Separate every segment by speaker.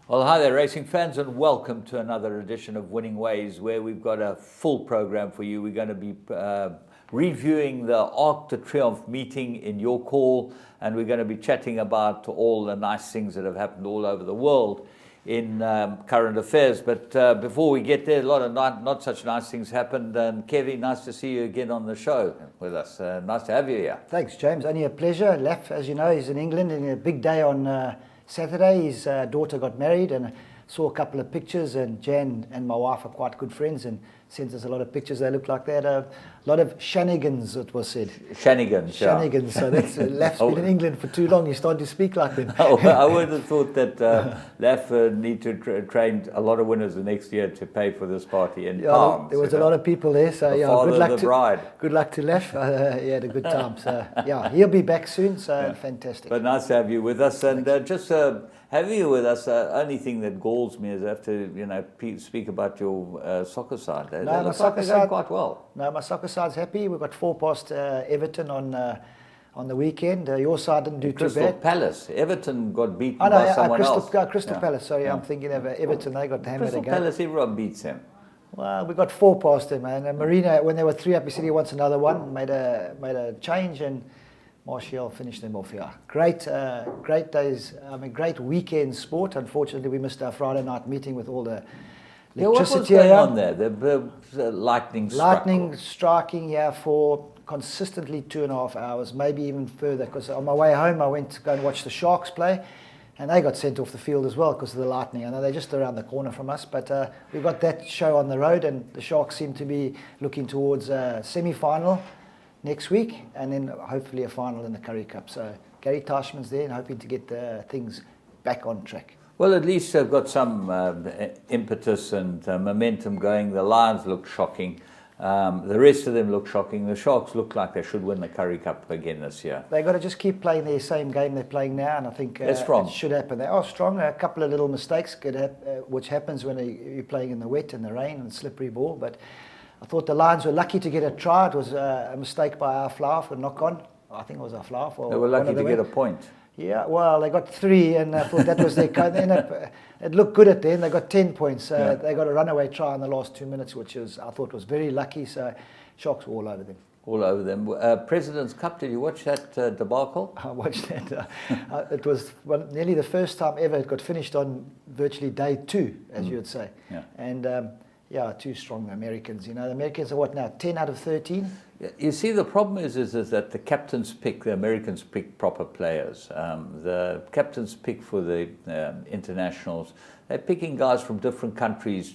Speaker 1: Well, hi there, racing fans, and welcome to another edition of Winning Ways, where we've got a full program for you. We're going to be reviewing the Arc de Triomphe meeting in your call, and we're going to be chatting about all the nice things that have happened all over the world in current affairs. But before we get there, a lot of not such nice things happened. And Kevin, nice to see you again on the show with us. Nice to have you here.
Speaker 2: Thanks, James. Only a pleasure. Lef, as you know, he's in England, and a big day on Saturday. His daughter got married, and I saw a couple of pictures, and Jan and my wife are quite good friends and sent us a lot of pictures. They look like they had a lot of shenanigans, it was said.
Speaker 1: Shenanigans, yeah.
Speaker 2: Shenanigans. So that's Lef's been in England for too long. He's starting to speak like them.
Speaker 1: I would have thought that Lef need to train a lot of winners the next year to pay for this party in pounds.
Speaker 2: There was a lot of people there, so
Speaker 1: the
Speaker 2: yeah,
Speaker 1: father
Speaker 2: good luck
Speaker 1: of the bride.
Speaker 2: Good luck to Lef. He had a good time. So yeah, he'll be back soon. So yeah. Fantastic.
Speaker 1: But nice to have you with us, and just having you with us. Only thing that galls me is I have to speak about your soccer side. They
Speaker 2: my
Speaker 1: look
Speaker 2: soccer
Speaker 1: like they're going
Speaker 2: side
Speaker 1: quite well.
Speaker 2: No, my soccer side's happy. We've got 4 past Everton on the weekend. Your side didn't do too bad.
Speaker 1: Palace. Everton got beaten by someone else.
Speaker 2: Crystal Palace. Sorry, I'm thinking of Everton. They got hammered again.
Speaker 1: Crystal Palace, everyone beats them.
Speaker 2: Well, we got 4 past them, and Marina, when they were 3 up, he said he wants another one. Made a change, and Martial finished them off here. Great days. Great weekend sport. Unfortunately, we missed our Friday night meeting with all the electricity.
Speaker 1: Yeah, what was going on there? The lightning
Speaker 2: striking here for consistently 2.5 hours, maybe even further. Because on my way home, I went to go and watch the Sharks play, and they got sent off the field as well because of the lightning. I know they're just around the corner from us, but we got that show on the road, and the Sharks seem to be looking towards a semi-final next week, and then hopefully a final in the Currie Cup. So Gary Teichmann's there and hoping to get things back on track.
Speaker 1: Well, at least they've got some impetus and momentum going. The Lions look shocking. The rest of them look shocking. The Sharks look like they should win the Currie Cup again this year.
Speaker 2: They've got to just keep playing their same game they're playing now, and I think it should happen. They are strong. A couple of little mistakes which happens when you're playing in the wet and the rain and slippery ball, but I thought the Lions were lucky to get a try. It was a mistake by our flower for knock on. I think it was our flower.
Speaker 1: They were lucky to get a point.
Speaker 2: Yeah, well, they got 3, and I thought that was their kind. It looked good at the end. They got 10 points. They got a runaway try in the last 2 minutes, which I thought was very lucky. So Sharks were all over them.
Speaker 1: All over them. President's Cup, did you watch that debacle?
Speaker 2: I watched that. It was nearly the first time ever it got finished on virtually day 2, as you would say.
Speaker 1: Yeah.
Speaker 2: And too strong, the Americans. The Americans are what now, 10 out of 13?
Speaker 1: You see, the problem is that the captains pick, the Americans pick proper players. The captains pick for the internationals. They're picking guys from different countries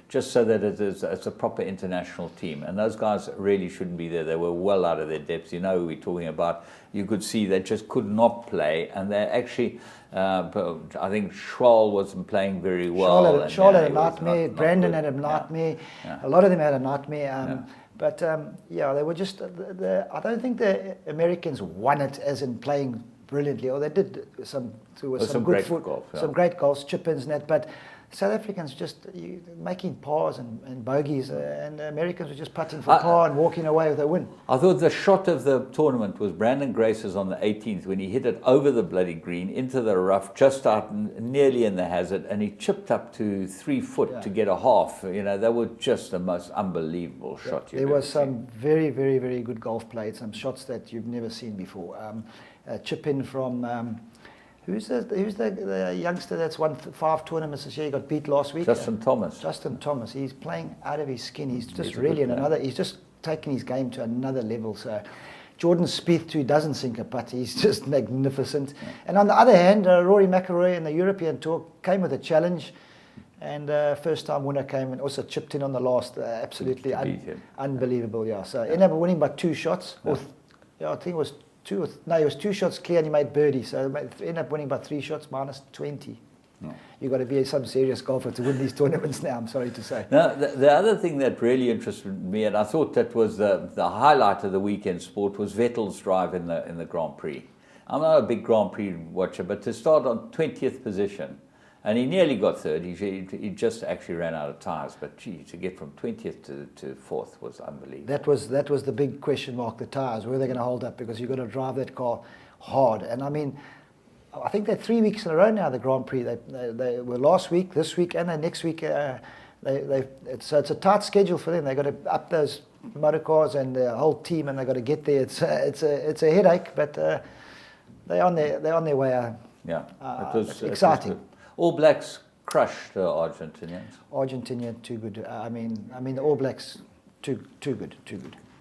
Speaker 1: just so that it's a proper international team. And those guys really shouldn't be there. They were well out of their depth. You know who we're talking about. You could see they just could not play. And they actually, I think Schwal wasn't playing very well.
Speaker 2: Schwal had a nightmare. Brandon had a nightmare. Yeah. A lot of them had a nightmare. But they were just. I don't think the Americans won it as in playing brilliantly, or they did some good golf, some great goals, chip-ins and that. But South Africans just making pars and bogeys, and the Americans were just putting for par and walking away with a win.
Speaker 1: I thought the shot of the tournament was Brandon Grace's on the 18th when he hit it over the bloody green into the rough, just out nearly in the hazard, and he chipped up to 3 foot to get a half. That was just the most unbelievable shot.
Speaker 2: There was some very, very, very good golf played, some shots that you've never seen before. Chip in from. Who's the youngster that's won 5 tournaments this year? He got beat last week.
Speaker 1: Justin Thomas.
Speaker 2: He's playing out of his skin. He's just really he's just taking his game to another level. So Jordan Spieth too doesn't sink a putt. He's just magnificent. Yeah. And on the other hand, Rory McIlroy in the European Tour came with a challenge, and first time winner came and also chipped in on the last. Absolutely unbelievable. Yeah. So ended up winning by 2 shots. I think it was. He was 2 shots clear and he made birdie, so he ended up winning by 3 shots minus 20. No. You've got to be some serious golfer to win these tournaments now, I'm sorry to say.
Speaker 1: Now, the other thing that really interested me, and I thought that was the highlight of the weekend sport, was Vettel's drive in the Grand Prix. I'm not a big Grand Prix watcher, but to start on 20th position, and he nearly got third. He just actually ran out of tyres. But gee, to get from 20th to 4th was unbelievable.
Speaker 2: That was the big question mark, the tyres. Were they going to hold up? Because you've got to drive that car hard. And I mean, I think they're 3 weeks in a row now, the Grand Prix. They were last week, this week, and then next week. So it's a tight schedule for them. They've got to up those motor cars and the whole team, and they've got to get there. It's a headache, but they're on their way.
Speaker 1: It was
Speaker 2: exciting.
Speaker 1: All Blacks crushed the Argentinians.
Speaker 2: Argentina too good. I mean the All Blacks too good.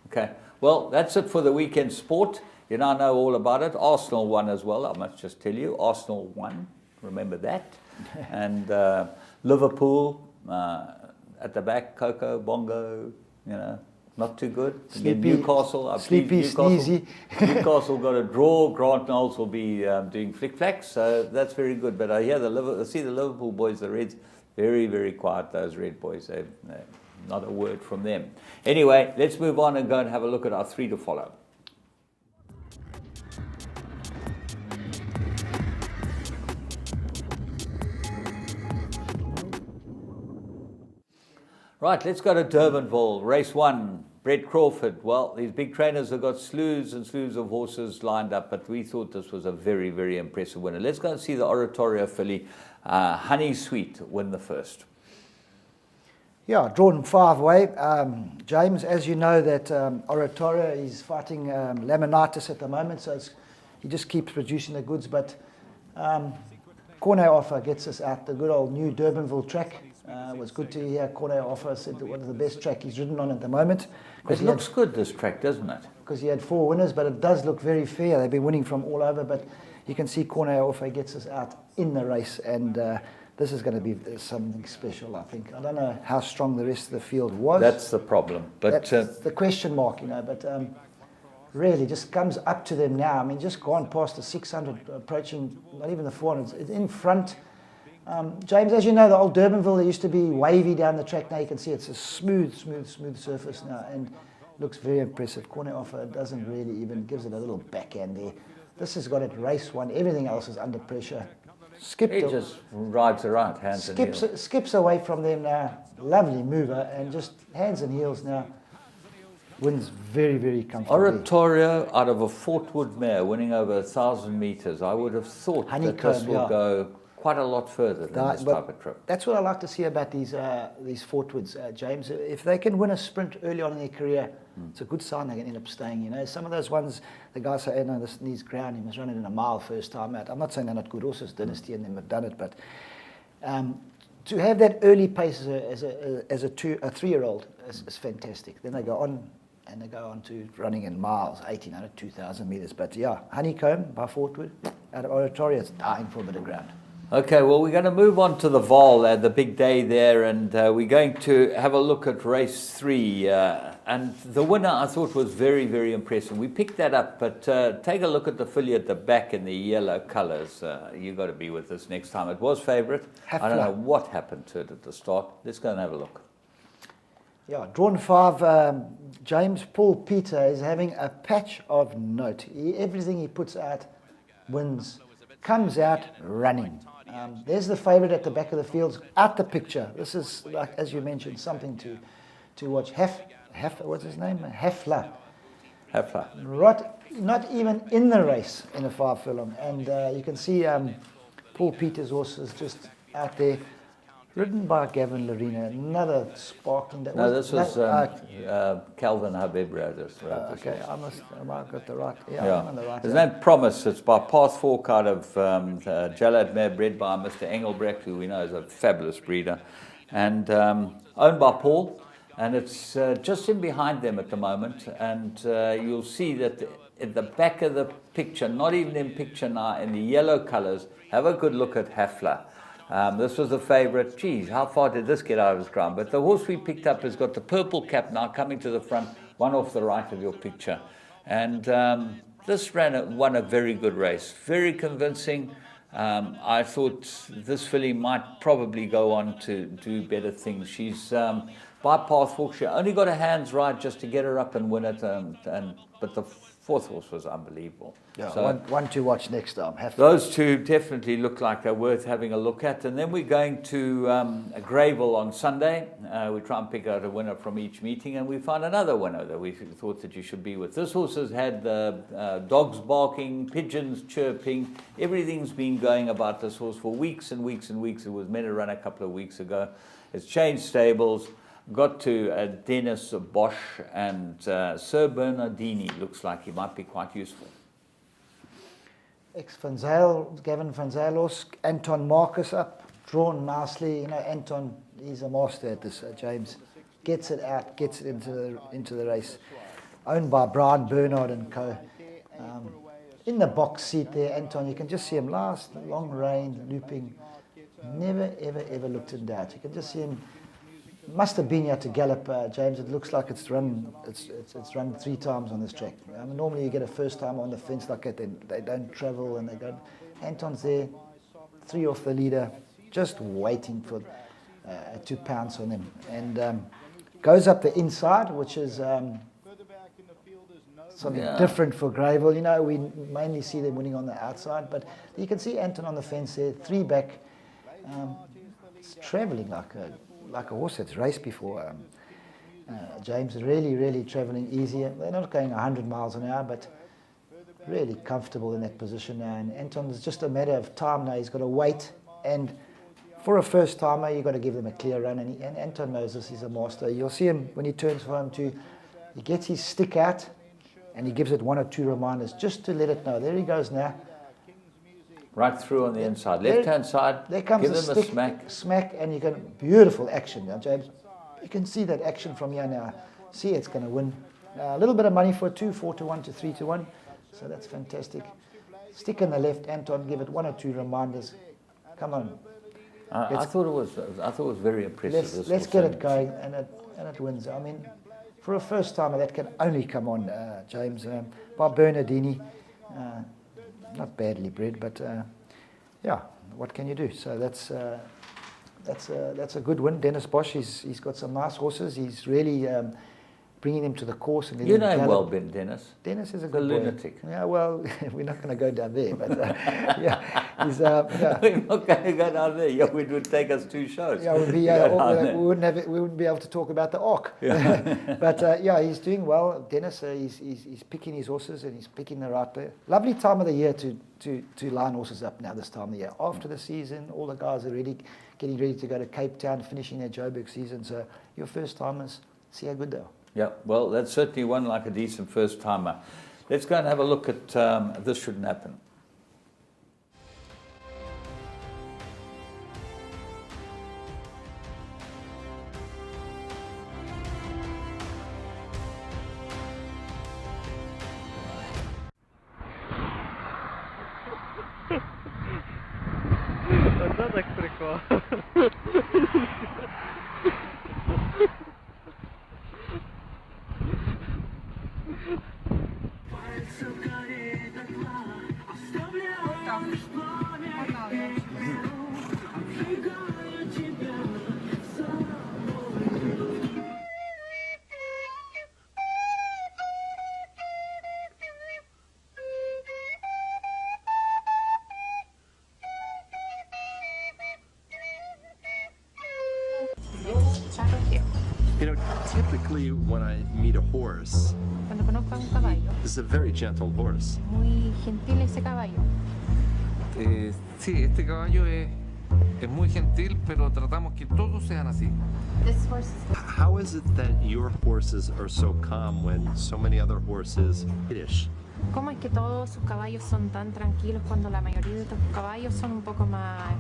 Speaker 1: Okay, well, that's it for the weekend sport. You now know all about it. Arsenal won as well, I must just tell you. Arsenal won, remember that. And Liverpool at the back, Coco, Bongo, not too good.
Speaker 2: Sleepy,
Speaker 1: Newcastle,
Speaker 2: sleepy, sneezy.
Speaker 1: Newcastle got a draw. Grant Knowles will be doing flick-flacks, so that's very good. But I hear I see the Liverpool boys, the Reds, very, very quiet, those Red boys. They're not a word from them. Anyway, let's move on and go and have a look at our 3 to follow. Right, let's go to Durbanville, race 1. Brett Crawford. Well, these big trainers have got slews and slews of horses lined up, but we thought this was a very, very impressive winner. Let's go and see the Oratorio filly, Honey Sweet, win the first.
Speaker 2: Yeah, drawn 5-way. James, as you know, that Oratorio is fighting laminitis at the moment, so he just keeps producing the goods. But Corne Offer gets us out the good old new Durbanville track. It was good to hear Corne Offer said that one of the best track he's ridden on at the moment.
Speaker 1: It looks good, this track, doesn't it?
Speaker 2: Because he had 4 winners, but it does look very fair. They've been winning from all over, but you can see Corne Offer gets us out in the race, and this is going to be something special, I think. I don't know how strong the rest of the field was.
Speaker 1: That's the problem. But
Speaker 2: that's the question mark, but really just comes up to them now. I mean, just gone past the 600, approaching not even the 400s. It's in front. James, as you know, the old Durbanville, it used to be wavy down the track. Now you can see it's a smooth surface now, and looks very impressive. Corne Offer doesn't really even, gives it a little backhand there. This has got it race 1. Everything else is under pressure.
Speaker 1: He just rides around, hands and heels.
Speaker 2: Skips away from them now. Lovely mover, and just hands and heels now. Wins very, very comfortably.
Speaker 1: Oratorio out of a Fort Wood mare, winning over 1,000 metres. I would have thought that this will go quite a lot further than this type of trip.
Speaker 2: That's what I like to see about these Fort Woods, James. If they can win a sprint early on in their career, it's a good sign they can end up staying. Some of those ones, the guys say, no, this needs ground. He must run it in a mile first time out. I'm not saying they're not good horses. Dynasty and them have done it, but to have that early pace as a 3-year-old is fantastic. Then they go on. And they go on to running in miles, 1,800, 2,000 metres. But yeah, Honeycomb by Fort Wood, out of Oratorio, it's dying for a bit of ground.
Speaker 1: Okay, well, we're going to move on to the Val, the big day there, and we're going to have a look at race 3. And the winner, I thought, was very, very impressive. We picked that up, but take a look at the filly at the back in the yellow colours. You've got to be with us next time. It was favourite. I don't know what happened to it at the start. Let's go and have a look.
Speaker 2: Yeah, drawn 5, James Paul Peter is having a patch of note. Everything he puts out wins, comes out running. There's the favourite at the back of the fields, out the picture. This is, like as you mentioned, something to watch. What's his name? Hafler. Right, not even in the race in a 5 furlong. And you can see Paul Peter's horse is just out there. Ridden by Gavin Larina, another sparkling.
Speaker 1: This was Calvin Habib Brothers.
Speaker 2: Okay, I got the right. Yeah,
Speaker 1: yeah.
Speaker 2: I'm on the right.
Speaker 1: His name Promise. It's by Path Fork out of Jalad Mare, bred by Mr. Engelbrecht, who we know is a fabulous breeder, and owned by Paul. And it's just in behind them at the moment. And you'll see that at the back of the picture, not even in picture now, in the yellow colours, have a good look at Hafler. This was a favourite. Geez, how far did this get out of his ground? But the horse we picked up has got the purple cap now coming to the front, one off the right of your picture. And this won a very good race, very convincing. I thought this filly might probably go on to do better things. She's by Path Fork. She only got her hands right just to get her up and win it. But the fourth horse was unbelievable.
Speaker 2: Yeah,
Speaker 1: So
Speaker 2: one to watch next time.
Speaker 1: those two definitely look like they're worth having a look at. And then we're going to Greyville on Sunday. We try and pick out a winner from each meeting, and we find another winner that we thought that you should be with. This horse has had dogs barking, pigeons chirping. Everything's been going about this horse for weeks and weeks and weeks. It was meant to run a couple of weeks ago. It's changed stables. Got to Dennis Bosch, and Sir Bernardini looks like he might be quite useful.
Speaker 2: Gavin Van Zyl, Anton Marcus up, drawn nicely. You know, Anton, he's a master at this, James. Gets it out, gets it into the race. Owned by Brian Bernard and co. In the box seat there, Anton, you can just see him last, long rein, looping. Never, ever, ever looked in doubt. You can just see him. Must have been here to gallop, James. It looks like it's run 3 times on this track. Normally you get a first time on the fence like that, they don't travel and they go. Anton's there, 3 off the leader, just waiting for 2 pounds on him. And goes up the inside, which is something different for Greyville. You know, we mainly see them winning on the outside, but you can see Anton on the fence there, 3 back. It's travelling like a horse that's raced before. James is really travelling easier. They're not going 100 miles an hour, but really comfortable in that position now. And Anton, is just a matter of time now. He's got to wait, and for a first timer, you've got to give them a clear run. And Anton knows this. He's a master. You'll see him when he turns for home too. He gets his stick out, and he gives it 1 or 2 reminders just to let it know. There he goes now.
Speaker 1: Right through on the inside, left-hand side.
Speaker 2: There comes
Speaker 1: give
Speaker 2: a
Speaker 1: them
Speaker 2: stick, smack, and you get beautiful action now, James. You can see that action from here now. See, it's going to win. A little bit of money for 2, 4 to 1 to 3 to 1. So that's fantastic. Stick in the left, Anton. Give it 1 or 2 reminders. Come on.
Speaker 1: I thought it was very impressive.
Speaker 2: Let's get it going, and it wins. I mean, for a first timer, that can only come on, James. By Bernardini. Not badly bred, but yeah, what can you do? So that's a good win. Dennis Bosch, he's got some nice horses. He's really bringing them to the course. And
Speaker 1: you know him well, Dennis.
Speaker 2: Dennis is a good
Speaker 1: lunatic.
Speaker 2: Boy. Yeah, well, we're not going to go down there, but yeah, he's yeah.
Speaker 1: We're not going to go down there. Yeah, it would take us 2 shows.
Speaker 2: Yeah, we wouldn't be able to talk about the Ark. Yeah. But yeah, he's doing well. Dennis, he's picking his horses and he's picking the right player. Lovely time of the year to line horses up now. This time of the year, after the season, all the guys are getting ready to go to Cape Town, finishing their Joburg season. So your first timers, see how good they are.
Speaker 1: Yeah, well, that's certainly one like a decent first-timer. Let's go and have a look at This Shouldn't Happen.
Speaker 3: Co tak prykło?
Speaker 4: You know, typically when I meet a horse,
Speaker 5: Cuando conozco a un caballo,
Speaker 4: this is a very gentle horse.
Speaker 5: muy gentil ese caballo.
Speaker 6: Sí, este caballo es muy gentil, pero tratamos que todos sean así.
Speaker 5: This horse is
Speaker 4: How is it that your horses are so calm when so many other horses skittish?
Speaker 5: ¿Cómo es que todos sus caballos son tan tranquilos cuando la mayoría de tus caballos son un poco más...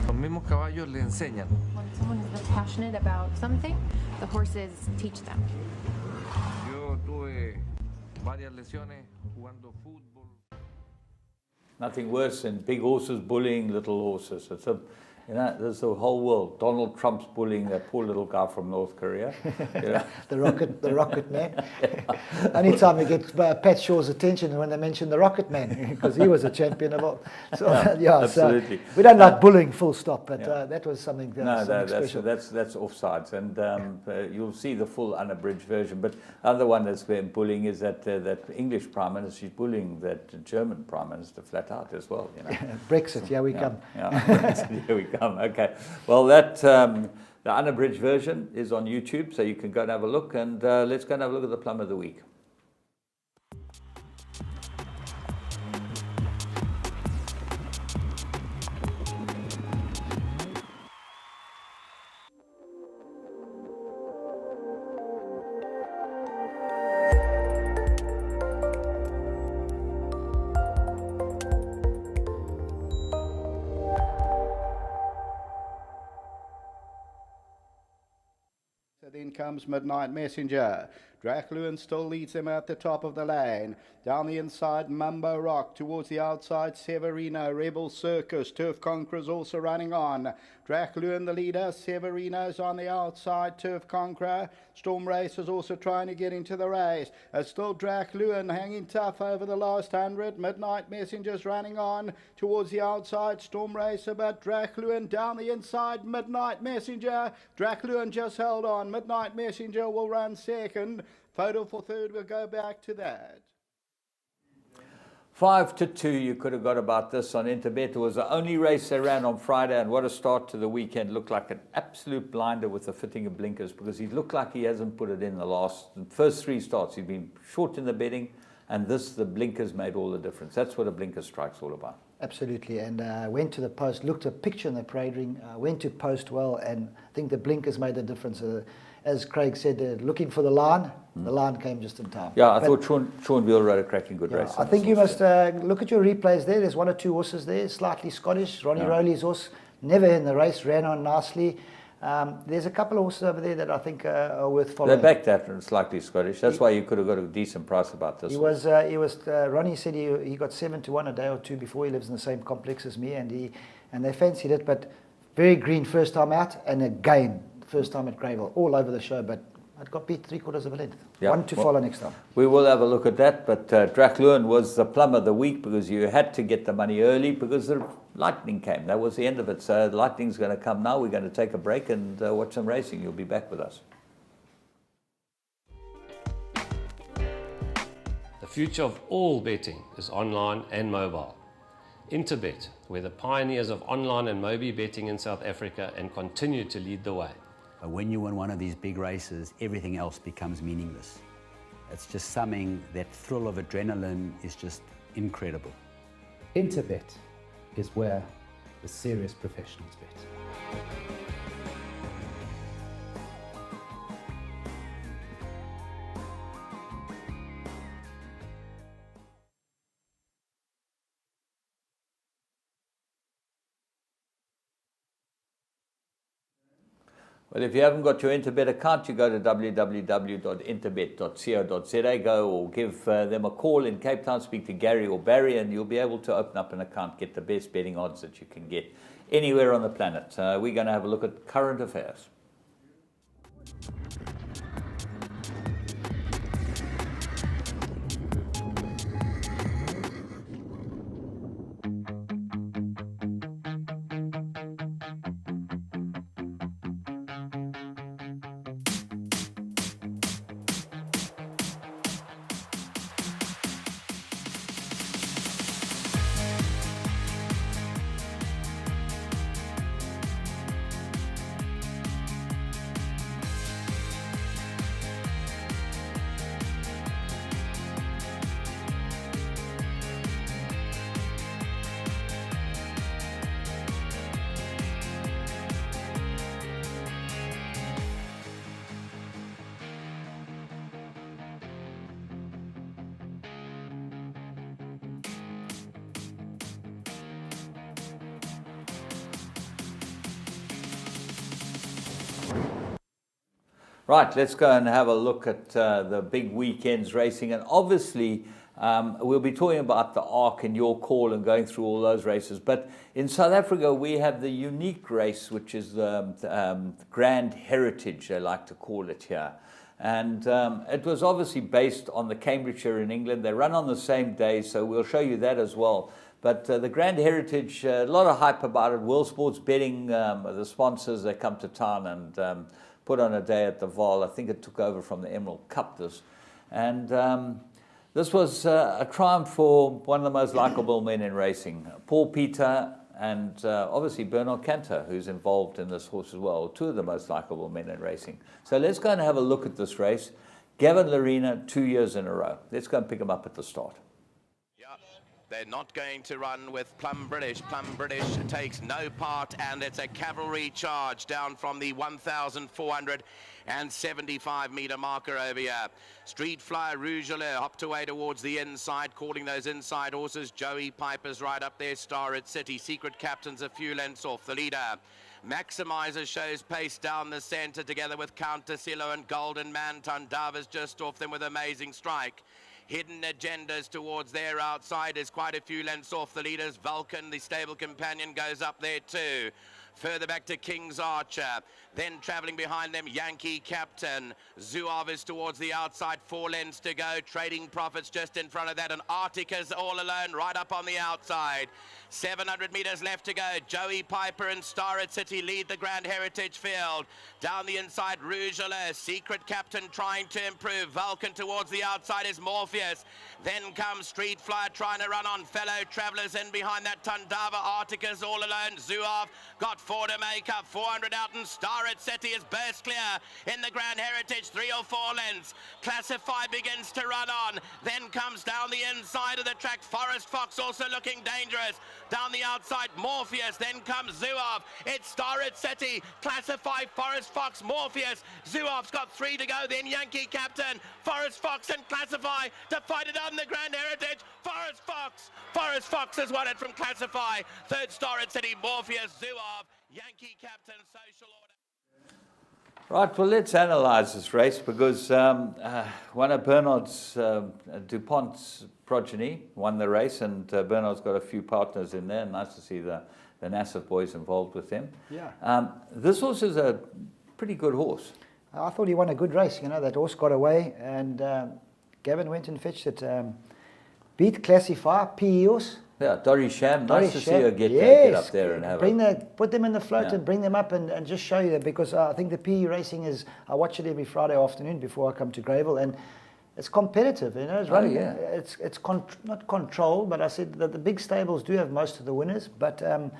Speaker 6: Los mismos caballos le enseñan.
Speaker 5: When someone is passionate about something, the horses teach them.
Speaker 6: Yo tuve varias lesiones jugando fútbol.
Speaker 1: Nothing worse than big horses bullying little horses. You know, there's the whole world. Donald Trump's bullying that poor little guy from North Korea. You know?
Speaker 2: the rocket man. Only time we get Pat Shaw's attention is when they mention the rocket man, because he was a champion of all. So,
Speaker 1: absolutely.
Speaker 2: So we don't like bullying, full stop. But that was something.
Speaker 1: That's
Speaker 2: special.
Speaker 1: that's offsides, and you'll see the full unabridged version. But the other one that's been bullying is that English Prime Minister, she's bullying that German Prime Minister flat out as well. You know?
Speaker 2: Brexit, here we come.
Speaker 1: Brexit, here we come. Okay. Well, that the unabridged version is on YouTube, so you can go and have a look. And let's go and have a look at the plum of the week.
Speaker 3: Then comes Midnight Messenger. Dracluan still leads them at the top of the lane. Down the inside, Mumbo Rock. Towards the outside, Severino. Rebel Circus. Turf Conqueror's also running on. Dracluan the leader. Severino's on the outside. Turf Conqueror. Storm Racer's also trying to get into the race. Still Dracluan hanging tough over the last 100. Midnight Messenger's running on. Towards the outside, Storm Racer, but Dracluan down the inside. Midnight Messenger. Dracluan just held on. Midnight Messenger will run second. Photo for third, we'll go back to that.
Speaker 1: 5-2, you could have got about this on Interbet. It was the only race they ran on Friday, and what a start to the weekend. Looked like an absolute blinder with the fitting of blinkers, because he looked like he hasn't put it in the first 3 starts. He's been short in the betting, and the blinkers made all the difference. That's what a blinker strike's all about.
Speaker 2: Absolutely, and went to the post, looked at a picture in the parade ring, went to post well, and I think the blinkers made the difference. As Craig said, looking for the line came just in time.
Speaker 1: Yeah, I thought Sean Veal rode a cracking good race.
Speaker 2: I think you must look at your replays there. There's 1 or 2 horses there, slightly Scottish. Ronnie Rowley's horse, never in the race, ran on nicely. There's a couple of horses over there that I think are worth following.
Speaker 1: They backed that and slightly Scottish. That's why you could have got a decent price about this.
Speaker 2: Ronnie said he got 7-1 a day or 2 before. He lives in the same complex as me, and they fancied it, but very green first time out, and again first time at Greyville, all over the show, but it got beat 3/4 of a length.
Speaker 1: Yeah.
Speaker 2: 1 to follow next time.
Speaker 1: We will have a look at that, but Dracluan was the plum of the week because you had to get the money early because the lightning came. That was the end of it. So lightning's going to come now. We're going to take a break and watch some racing. You'll be back with us.
Speaker 7: The future of all betting is online and mobile. Interbet, we're the pioneers of online and mobile betting in South Africa and continue to lead the way.
Speaker 8: When you win one of these big races, everything else becomes meaningless. It's just something, that thrill of adrenaline is just incredible.
Speaker 9: Interbet is where the serious professionals bet.
Speaker 1: Well, if you haven't got your Interbet account, you go to www.interbet.co.za, go or give them a call in Cape Town, speak to Gary or Barry, and you'll be able to open up an account, get the best betting odds that you can get anywhere on the planet. We're going to have a look at current affairs. Right, let's go and have a look at the big weekend's racing. And obviously, We'll be talking about the Arc and Your Call and going through all those races. But in South Africa, we have the unique race, which is the Grand Heritage, they like to call it here. And it was obviously based on the Cambridgeshire in England. They run on the same day, so we'll show you that as well. But the Grand Heritage, a lot of hype about it. World Sports Betting, the sponsors, they come to town and put on a day at the Vaal. I think it took over from the Emerald Cup this. And this was a triumph for one of the most likeable men in racing, Paul Peter, and obviously Bernard Cantor, who's involved in this horse as well, two of the most likeable men in racing. So let's go and have a look at this race. Gavin Larena, 2 years in a row. Let's go and pick him up at the start.
Speaker 10: They're not going to run with Plum British. Plum British takes no part, and it's a cavalry charge down from the 1,475-meter marker over here. Street Flyer Rouge hopped away towards the inside, calling those inside horses. Joey Piper's right up there. Star at City. Secret Captain's a few lengths off the leader. Maximizer shows pace down the centre together with Count Tassilo and Golden Man. Tandava's just off them with Amazing Strike. Hidden Agendas towards their outside is quite a few lengths off the leaders. Vulcan, the stable companion, goes up there too. Further back to King's Archer. Then travelling behind them, Yankee Captain. Zuov is towards the outside, 4 lengths to go. Trading Profits just in front of that. And Arctica's all alone right up on the outside. 700 metres left to go. Joey Piper and Star at City lead the Grand Heritage field. Down the inside, Rouge Alert. Secret Captain trying to improve. Vulcan towards the outside is Morpheus. Then comes Street Flyer trying to run on Fellow Travellers. In behind that, Tandava. Arctica's all alone. Zuov got 4 to make up. 400 out, and Star at City is burst clear in the Grand Heritage. 3 or 4 lengths. Classify begins to run on. Then comes down the inside of the track. Forest Fox also looking dangerous. Down the outside, Morpheus. Then comes Zuov. It's Star at City. Classify, Forest Fox, Morpheus. Zuov's got 3 to go. Then Yankee Captain, Forest Fox and Classify to fight it on the Grand Heritage. Forest Fox has won it from Classify. Third, Star at City, Morpheus, Zuov, Yankee Captain, Social Order.
Speaker 1: Right, well, let's analyse this race because one of Bernard's, DuPont's progeny won the race, and Bernard's got a few partners in there. Nice to see the Nassif boys involved with him.
Speaker 2: Yeah.
Speaker 1: This horse is a pretty good horse.
Speaker 2: I thought he won a good race. You know, that horse got away, and Gavin went and fetched it. Beat Classify, PE horse.
Speaker 1: Yeah, Dory Sham. Nice to see her get up there and have
Speaker 2: put them in the float and bring them up and just show you that, because I think the PE racing is, I watch it every Friday afternoon before I come to Greyville, and it's competitive, you know. It's running, it's not controlled, but I said that the big stables do have most of the winners, but
Speaker 1: well,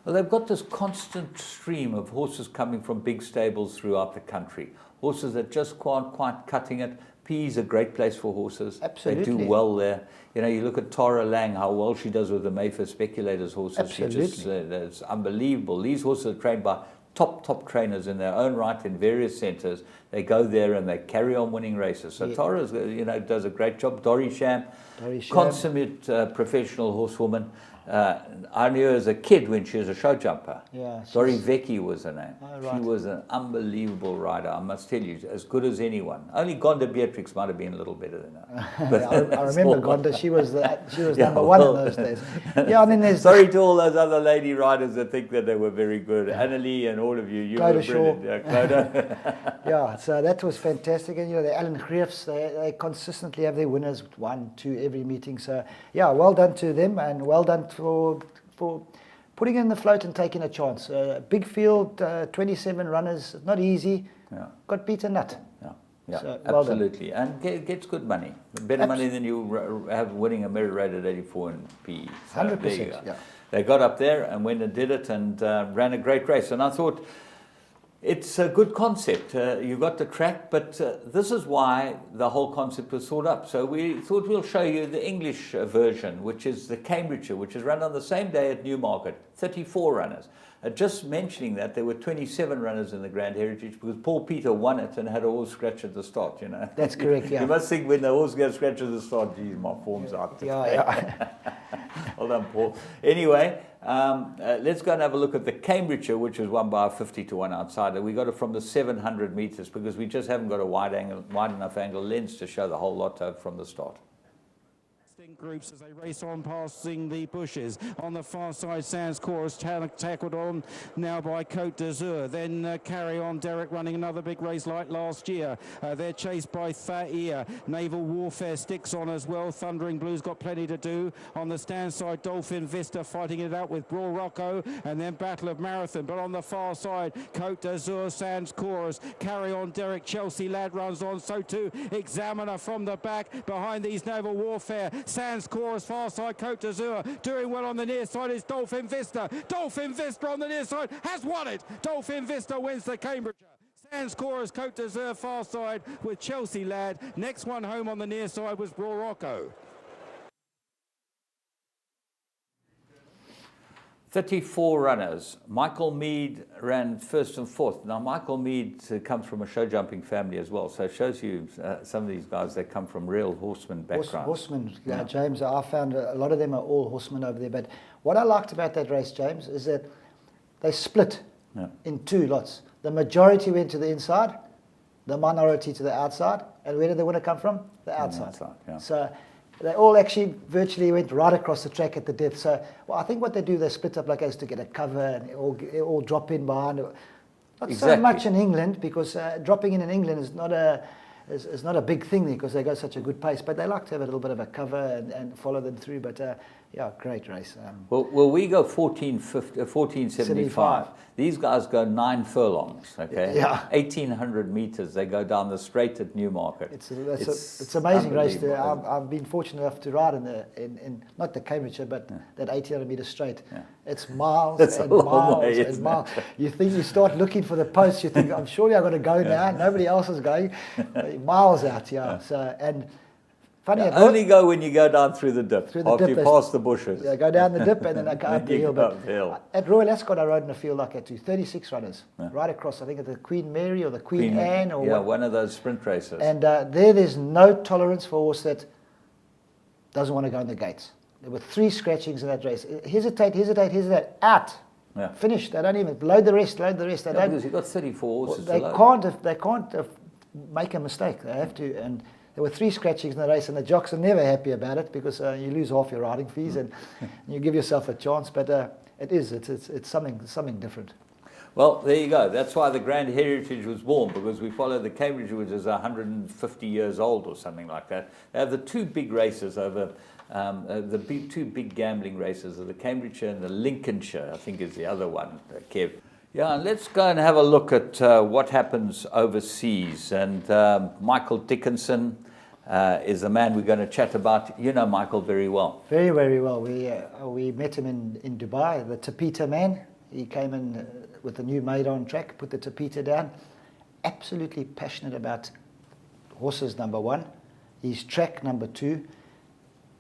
Speaker 1: they've got this constant stream of horses coming from big stables throughout the country. Horses that just aren't quite cutting it. PE is a great place for horses.
Speaker 2: Absolutely.
Speaker 1: They do well there. You know, you look at Tara Lang, how well she does with the Mayfair Speculators horses.
Speaker 2: Absolutely.
Speaker 1: She just, it's unbelievable. These horses are trained by top trainers in their own right in various centres. They go there and they carry on winning races. So Tara, you know, does a great job. Dory Sham, consummate professional horsewoman. I knew her as a kid when she was a show jumper.
Speaker 2: Yeah,
Speaker 1: Dory Vecchi was her name.
Speaker 2: Oh, right.
Speaker 1: She was an unbelievable rider, I must tell you, as good as anyone. Only Gonda Beatrix might have been a little better than her. But
Speaker 2: I remember Gonda. She was number one in those days. Yeah, I mean, there's
Speaker 1: sorry to all those other lady riders that think that they were very good. Annalie and all of you were brilliant. Yeah, Clodagh.
Speaker 2: Yeah, so that was fantastic. And you know, the Alan Griefs, they consistently have their winners 1, 2 every meeting. So yeah, well done to them, and well done for putting in the float and taking a chance. Big field, 27 runners, not easy.
Speaker 1: Yeah.
Speaker 2: Got beat a nut.
Speaker 1: Yeah,
Speaker 2: So, well
Speaker 1: absolutely. And gets good money. Better money than you have winning a merit rate at 84 in PE. So
Speaker 2: 100%. Yeah.
Speaker 1: They got up there and went and did it and ran a great race. And I thought, it's a good concept. You got the track, but this is why the whole concept was thought up. So we thought we'll show you the English version, which is the Cambridgeshire, which is run on the same day at Newmarket, 34 runners. Just mentioning that, there were 27 runners in the Grand Heritage because Paul Peter won it and had a horse scratch at the start, you know.
Speaker 2: That's correct, yeah.
Speaker 1: You must think when the horse gets scratched at the start, geez, my form's out.
Speaker 2: Yeah.
Speaker 1: Well done, Paul. Anyway, let's go and have a look at the Cambridgeshire, which was won by a 50-1 outsider. We got it from the 700 metres because we just haven't got a wide enough angle lens to show the whole lot from the start.
Speaker 11: groups as they race on passing the bushes. On the far side, Sans Chorus tackled on now by Côte d'Azur. Then Carry On Derek running another big race like last year. They're chased by Thair. Naval Warfare sticks on as well. Thundering Blue's got plenty to do. On the stand side, Dolphin Vista fighting it out with Brawl Rocco, and then Battle of Marathon. But on the far side, Côte d'Azur, Sans Chorus, Carry On Derek, Chelsea Lad runs on. So too Examiner from the back behind these Naval Warfare. Sans Chorus, far side, Côte d'Azur. Doing well on the near side is Dolphin Vista. Dolphin Vista on the near side has won it. Dolphin Vista wins the Cambridge. Sans Chorus, Côte d'Azur, far side with Chelsea Lad. Next one home on the near side was Brawl Rocco.
Speaker 1: 34 runners. Michael Mead ran first and fourth. Now, Michael Mead comes from a show jumping family as well, so it shows you some of these guys, they come from real horseman backgrounds.
Speaker 2: Horsemen, James. I found a lot of them are all horsemen over there. But what I liked about that race, James, is that they split in two lots. The majority went to the inside, the minority to the outside. And where did the winner come from? The outside. So they all actually virtually went right across the track at the depth. So I think what they do, they split up like as to get a cover and all drop in behind. Not so much in England, because dropping in England is not a big thing because they go such a good pace. But they like to have a little bit of a cover and follow them through. But great race.
Speaker 1: Well, we go 1475. These guys go 9 furlongs, okay? 1,800 meters. They go down the straight at Newmarket.
Speaker 2: It's an amazing race. I've been fortunate enough to ride in not the Cambridgeshire, but that 1,800 meter straight. It's miles and miles and miles. You think you start looking for the post. You think, I'm surely I've got to go now. Nobody else is going. Miles out, So and. Funny,
Speaker 1: only go when you go down through the dip, after you pass the bushes.
Speaker 2: Yeah, go down the dip and then I go up the hill. But at Royal Ascot, I rode in a field like that too. 36 runners, right across. I think at the Queen Mary or the Queen Anne or
Speaker 1: one of those sprint races.
Speaker 2: And there's no tolerance for a horse that doesn't want to go in the gates. There were 3 scratchings in that race. Hesitate, out. Finished. They don't even load the rest. They don't.
Speaker 1: Because you've got 34 horses.
Speaker 2: They can't make a mistake. They have to. And there were 3 scratchings in the race, and the jocks are never happy about it because you lose half your riding fees and you give yourself a chance. But it's something different.
Speaker 1: Well, there you go. That's why the Grand Heritage was born, because we follow the Cambridge, which is 150 years old or something like that. They have the 2 big races over, the 2 big gambling races are the Cambridgeshire and the Lincolnshire, I think is the other one, Kev. Yeah, and let's go and have a look at what happens overseas. And Michael Dickinson is the man we're going to chat about. You know Michael very well.
Speaker 2: Very, very well. We met him in Dubai, the Tapita man. He came in with a new maid on track, put the Tapita down. Absolutely passionate about horses, number 1. His track, number 2.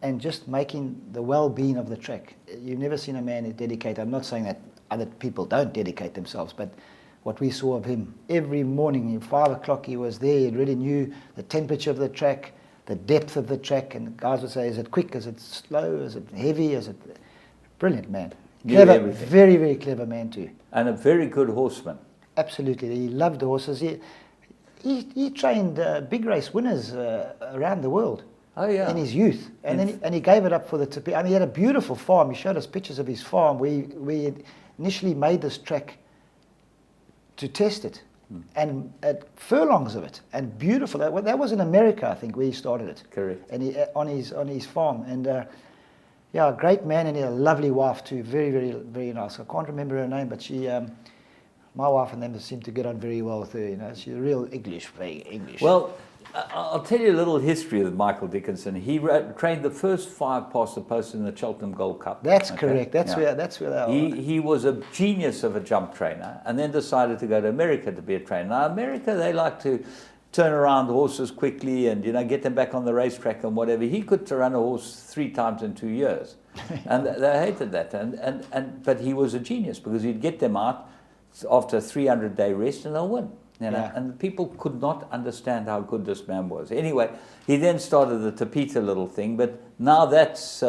Speaker 2: And just making the well-being of the track. You've never seen a man who dedicated. I'm not saying that other people don't dedicate themselves, but what we saw of him every morning at 5 o'clock, he was there. He really knew the temperature of the track, the depth of the track, and guys would say, is it quick, is it slow, is it heavy, is it... Brilliant man. Clever, very, very clever man too.
Speaker 1: And a very good horseman.
Speaker 2: Absolutely. He loved the horses. He trained big race winners around the world.
Speaker 1: Oh, yeah.
Speaker 2: In his youth. And he gave it up for the Tapita. I mean, he had a beautiful farm. He showed us pictures of his farm. We initially made this track to test it, and at furlongs of it, and beautiful. That was in America, I think, where he started it.
Speaker 1: Correct.
Speaker 2: And he on his farm, and a great man, and he had a lovely wife too. Very, very, very nice. I can't remember her name, but she, my wife and them seem to get on very well with her. You know, she's real English, very English.
Speaker 1: Well, I'll tell you a little history of Michael Dickinson. He trained the first 5 past the post in the Cheltenham Gold Cup.
Speaker 2: That's correct. That's where they are.
Speaker 1: He was a genius of a jump trainer, and then decided to go to America to be a trainer. Now, America, they like to turn around horses quickly and get them back on the racetrack and whatever. He could run a horse 3 times in 2 years, and they hated that. But he was a genius because he'd get them out after a 300-day rest and they'll win. And people could not understand how good this man was. Anyway, he then started the Tapita little thing, but now that's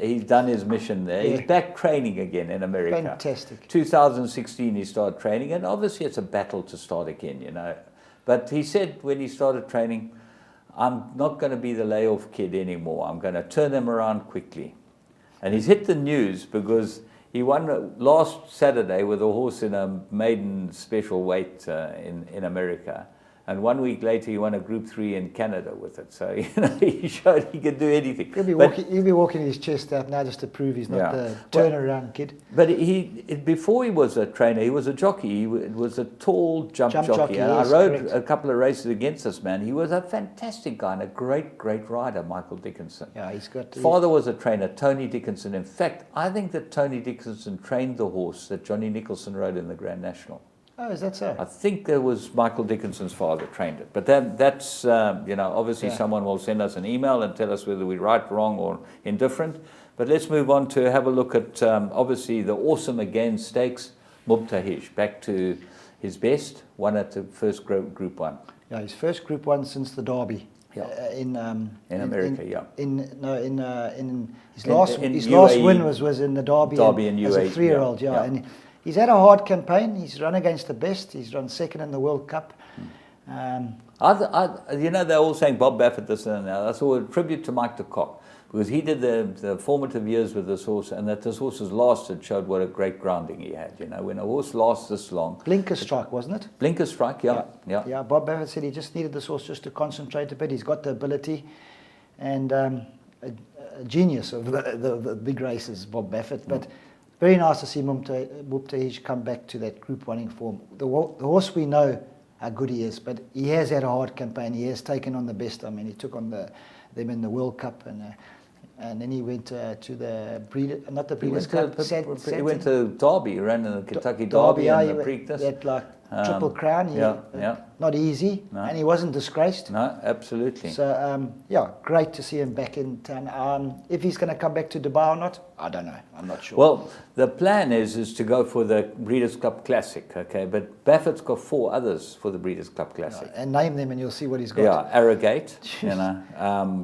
Speaker 1: he's done his mission there. He's back training again in America.
Speaker 2: Fantastic.
Speaker 1: 2016 he started training, and obviously it's a battle to start again, But he said when he started training, I'm not going to be the layoff kid anymore. I'm going to turn them around quickly. And he's hit the news because he won last Saturday with a horse in a maiden special weight in America. And 1 week later, he won a Group 3 in Canada with it. So, he showed he could do anything.
Speaker 2: He'll be walking his chest out now just to prove he's not the turnaround kid.
Speaker 1: But before he was a trainer, he was a jockey. He was a tall jump jockey. And
Speaker 2: yes,
Speaker 1: I rode
Speaker 2: correct.
Speaker 1: a couple of races against this man. He was a fantastic guy and a great, great rider, Michael Dickinson.
Speaker 2: Yeah, he's got...
Speaker 1: Father was a trainer, Tony Dickinson. In fact, I think that Tony Dickinson trained the horse that Johnny Nicholson rode in the Grand National.
Speaker 2: Oh, is that so?
Speaker 1: I think there was Michael Dickinson's father trained it. But that's, obviously someone will send us an email and tell us whether we're right, wrong, or indifferent. But let's move on to have a look at, obviously, the Awesome Again Stakes. Mubtahij, back to his best, won at the first Group 1.
Speaker 2: Yeah, his first Group 1 since the Derby.
Speaker 1: Yeah.
Speaker 2: In
Speaker 1: America,
Speaker 2: his last win was in the Derby
Speaker 1: in
Speaker 2: as a 3-year-old, yeah. And he's had a hard campaign. He's run against the best. He's run second in the World Cup.
Speaker 1: They're all saying Bob Baffert this and that. That's all a tribute to Mike de Kock, because he did the formative years with this horse, and that this horse's lasted showed what a great grounding he had. When a horse lasts this long.
Speaker 2: Blinker strike, wasn't it?
Speaker 1: Blinker strike, yeah.
Speaker 2: Yeah, Bob Baffert said he just needed this horse just to concentrate a bit. He's got the ability, and a genius of the big races, Bob Baffert. But very nice to see Mubtahij come back to that Group 1 form. The horse, we know how good he is, but he has had a hard campaign. He has taken on the best. I mean, he took on them in the World Cup, and then he went to the Breeders' Cup.
Speaker 1: He went to Derby. He ran in the Kentucky Derby and the Preakness.
Speaker 2: That Triple Crown. Not easy, and he wasn't disgraced.
Speaker 1: No, absolutely.
Speaker 2: So, great to see him back in town. If he's going to come back to Dubai or not, I don't know. I'm not sure.
Speaker 1: Well, the plan is to go for the Breeders' Cup Classic, okay? But Baffert's got 4 others for the Breeders' Cup Classic.
Speaker 2: And name them and you'll see what he's got.
Speaker 1: Yeah, Arrogate,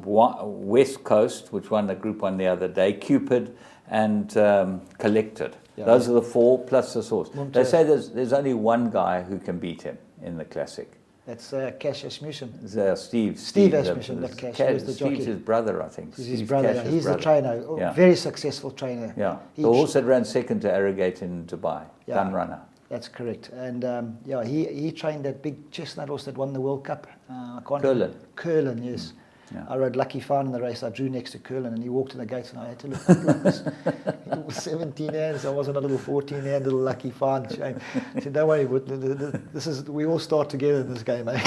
Speaker 1: West Coast, which won the Group 1 the other day, Cupid, and Collected. Those are the 4 plus the source. They say there's only one guy who can beat him in the Classic.
Speaker 2: That's Cash Asmussen.
Speaker 1: Steve
Speaker 2: Asmussen, not Cash. He was the jockey.
Speaker 1: Steve's his brother, I think.
Speaker 2: He's his brother. He's the trainer. Very successful trainer.
Speaker 1: Yeah. The horse that ran second to Arrogate in Dubai, Gun Runner.
Speaker 2: That's correct. And he trained that big chestnut horse that won the World Cup. Curlin, yes. Yeah. I rode Lucky Fine in the race. I drew next to Curlin, and he walked in the gates, and I had to look up like this. He was 17 hands. I wasn't a little 14-hand little Lucky Fine. Shame. I said, don't worry, we all start together in this game, eh?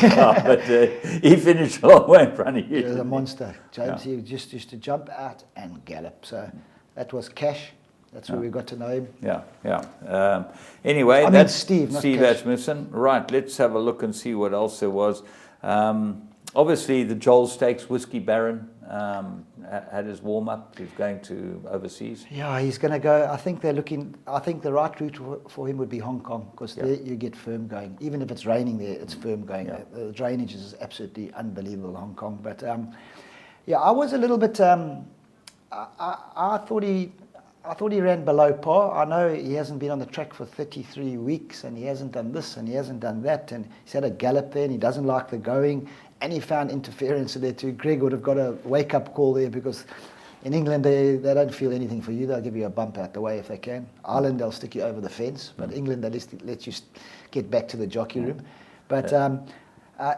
Speaker 1: But he finished a long way in front of you.
Speaker 2: He was a monster. James, he just used to jump out and gallop. So that was Cash. That's where we got to know him.
Speaker 1: Yeah. Anyway, that's
Speaker 2: Steve
Speaker 1: Asmussen. Right, let's have a look and see what else there was. Obviously, the Joel Stakes, Whiskey Baron had his warm-up. He's going to overseas.
Speaker 2: Yeah, he's going to go. I think the right route for him would be Hong Kong, because there you get firm going. Even if it's raining there, it's firm going. Yeah. The drainage is absolutely unbelievable in Hong Kong. But, I was a little bit... I thought he ran below par. I know he hasn't been on the track for 33 weeks, and he hasn't done this, and he hasn't done that, and he's had a gallop there, and he doesn't like the going. And he found interference there too. Greg would have got a wake-up call there, because in England they don't feel anything for you. They'll give you a bump out the way if they can. Ireland, they'll stick you over the fence. But England, they let you get back to the jockey room. But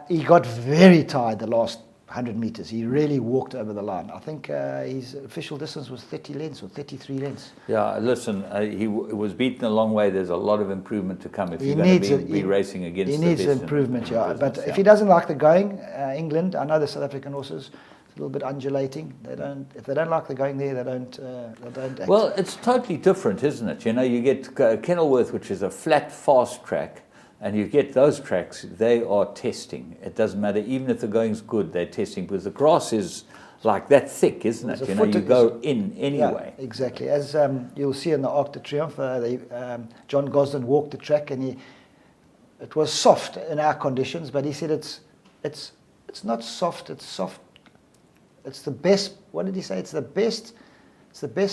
Speaker 2: he got very tired the last 100 metres. He really walked over the line. I think his official distance was 30 lengths or 33 lengths.
Speaker 1: Yeah, listen, he was beaten a long way. There's a lot of improvement to come if you're going to be racing against the best.
Speaker 2: He needs improvement, But if he doesn't like the going, England, I know the South African horses, a little bit undulating. If they don't like the going there, they don't act.
Speaker 1: Well, it's totally different, isn't it? You get Kenilworth, which is a flat, fast track. And you get those tracks, they are testing. It doesn't matter, even if the going's good, they're testing, because the grass is like that thick, isn't it? You go in anyway.
Speaker 2: Yeah, exactly. As you'll see in the Arc de Triomphe, John Gosden walked the track, and it was soft in our conditions, but he said it's not soft, it's soft. It's the best, what did he say? It's the best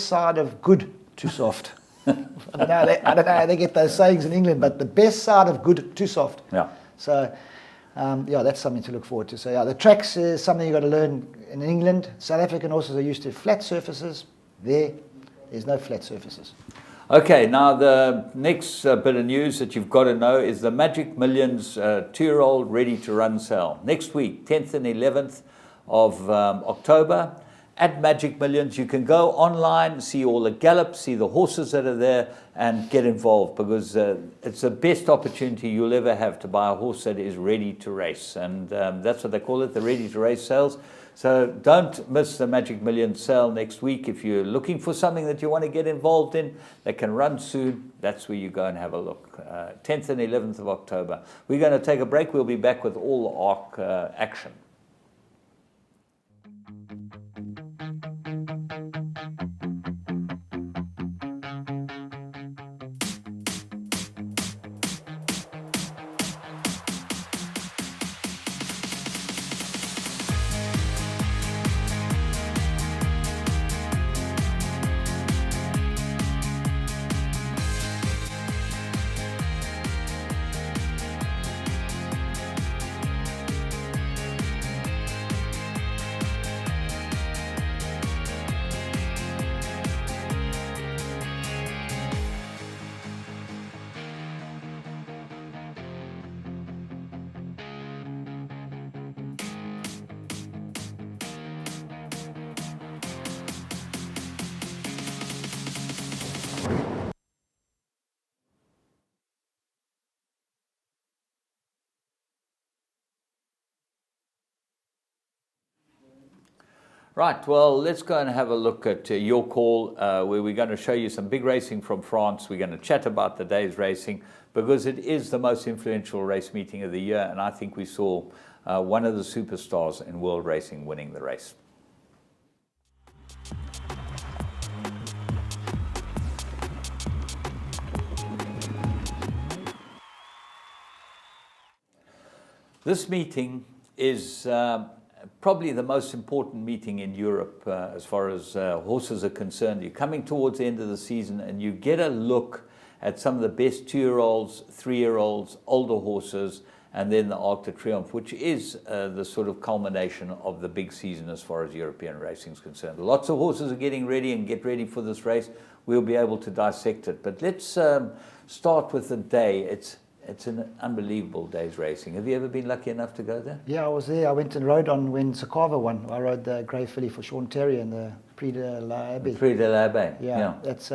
Speaker 2: side of good to soft. I don't know how they get those sayings in England, but the best side of good to soft.
Speaker 1: Yeah.
Speaker 2: So Yeah, that's something to look forward to. So yeah, the tracks is something you've got to learn in England. South African horses are used to flat surfaces. There's no flat surfaces.
Speaker 1: Okay, now the next bit of news that you've got to know is the Magic Millions 2-year-old ready to run sale. Next week, 10th and 11th of October, at Magic Millions. You can go online, see all the gallops, see the horses that are there, and get involved, because it's the best opportunity you'll ever have to buy a horse that is ready to race. And that's what they call it, the ready to race sales. So don't miss the Magic Millions sale next week. If you're looking for something that you want to get involved in that can run soon, that's where you go and have a look. 10th and 11th of October. We're going to take a break. We'll be back with all the ARC action. Right, well, let's go and have a look at your call, where we're going to show you some big racing from France. We're going to chat about the day's racing, because it is the most influential race meeting of the year, and I think we saw one of the superstars in world racing winning the race. This meeting is probably the most important meeting in Europe as far as horses are concerned. You're coming towards the end of the season, and you get a look at some of the best 2-year-olds, 3-year-olds, older horses, and then the Arc de Triomphe, which is the sort of culmination of the big season as far as European racing is concerned. Lots of horses are getting ready and get ready for this race. We'll be able to dissect it. But let's start with the day. It's an unbelievable day's racing. Have you ever been lucky enough to go there?
Speaker 2: Yeah, I was there. I went and rode on when Sakava won. I rode the Grey Filly for Sean Terry in the Prix de l'Abbé.
Speaker 1: Prix de l'Abbé.
Speaker 2: Yeah, that's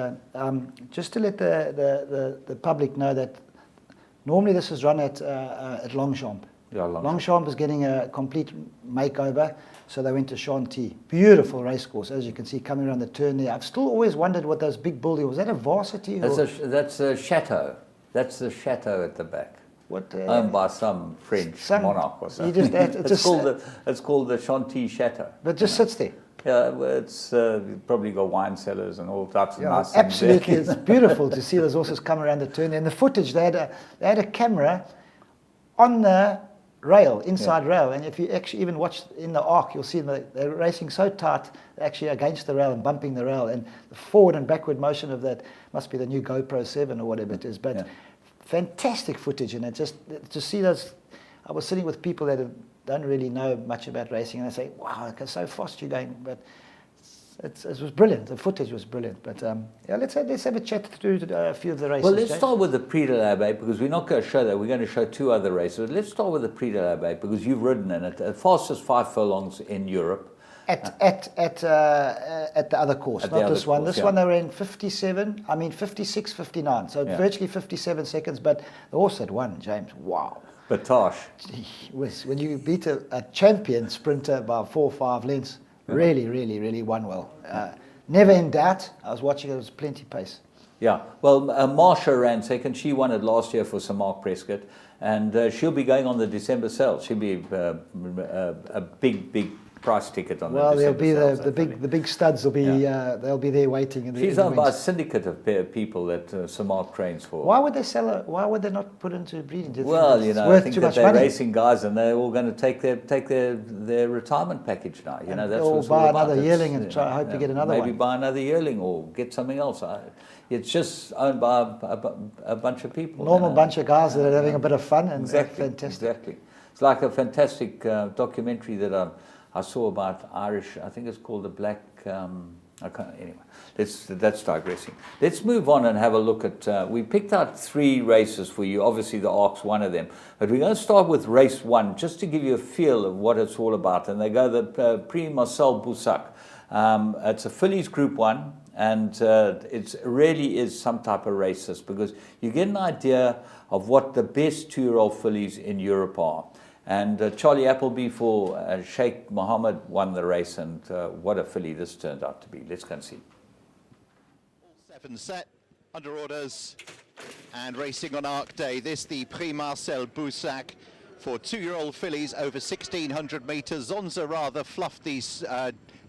Speaker 2: just to let the public know that normally this is run at Longchamp.
Speaker 1: Yeah,
Speaker 2: Longchamp is getting a complete makeover, so they went to Chantilly. Beautiful racecourse, as you can see, coming around the turn there. I've still always wondered what those big buildings, was that a varsity?
Speaker 1: That's a chateau. That's the chateau at the back. Owned by some French monarch or something. It's called the Chantilly Chateau.
Speaker 2: But just sits there.
Speaker 1: Yeah, it's probably got wine cellars and all types of nice things.
Speaker 2: Absolutely, it's beautiful to see those horses come around the turn. And the footage, they had a camera on the rail, inside rail, and if you actually even watch in the Arc, you'll see they're racing so tight, actually against the rail and bumping the rail, and the forward and backward motion of that must be the new GoPro 7 or whatever it is, but fantastic footage. And it just to see those, I was sitting with people that don't really know much about racing, and they say, wow, so fast you're going, but it was brilliant. The footage was brilliant. But yeah, let's have a chat through a few of the races.
Speaker 1: Well, let's start with the Prix de l'Abbé, because we're not going to show that. We're going to show two other races. Let's start with the Prix de l'Abbé, because you've ridden in it. The fastest 5 furlongs in Europe.
Speaker 2: At the other course, not this one. This one they were in 56, 59. So virtually 57 seconds. But the horse had won, James. Wow.
Speaker 1: Batosh.
Speaker 2: When you beat a champion sprinter by 4 or 5 lengths, really won well. Never in doubt. I was watching it, was plenty pace.
Speaker 1: Yeah. Well, Marsha ran second. She won it last year for Sir Mark Prescott. And she'll be going on the December sale. She'll be a big price ticket on
Speaker 2: well,
Speaker 1: the
Speaker 2: December sales. The big studs will be they'll be there waiting.
Speaker 1: She's owned by a syndicate of people that Sir Mark trains for.
Speaker 2: Why would they sell her? Why would they not put into breeding?
Speaker 1: Well, you know, I think that they're racing guys, and they're all going to take their retirement package now. You know, that's
Speaker 2: or buy another yearling and hope to get another one.
Speaker 1: Maybe buy another yearling or get something else. It's just owned by a bunch of people.
Speaker 2: Normal bunch of guys that are having a bit of fun, and
Speaker 1: exactly,
Speaker 2: fantastic.
Speaker 1: Exactly. It's like a fantastic documentary that I saw about Irish, I think it's called The Black, I can't, anyway, that's digressing. Let's move on and have a look at, we picked out 3 races for you, obviously the Ark's one of them, but we're going to start with race 1, just to give you a feel of what it's all about, and they go the Prix Marcel Boussac. It's a fillies Group 1, and it really is some type of race, because you get an idea of what the best 2-year-old fillies in Europe are. And Charlie Appleby for Sheikh Mohammed won the race, and what a filly this turned out to be. Let's go and see.
Speaker 3: All 7 set, under orders, and racing on Arc Day. This the Prix Marcel Boussac for 2-year-old fillies over 1,600 metres. Zonza rather fluffed these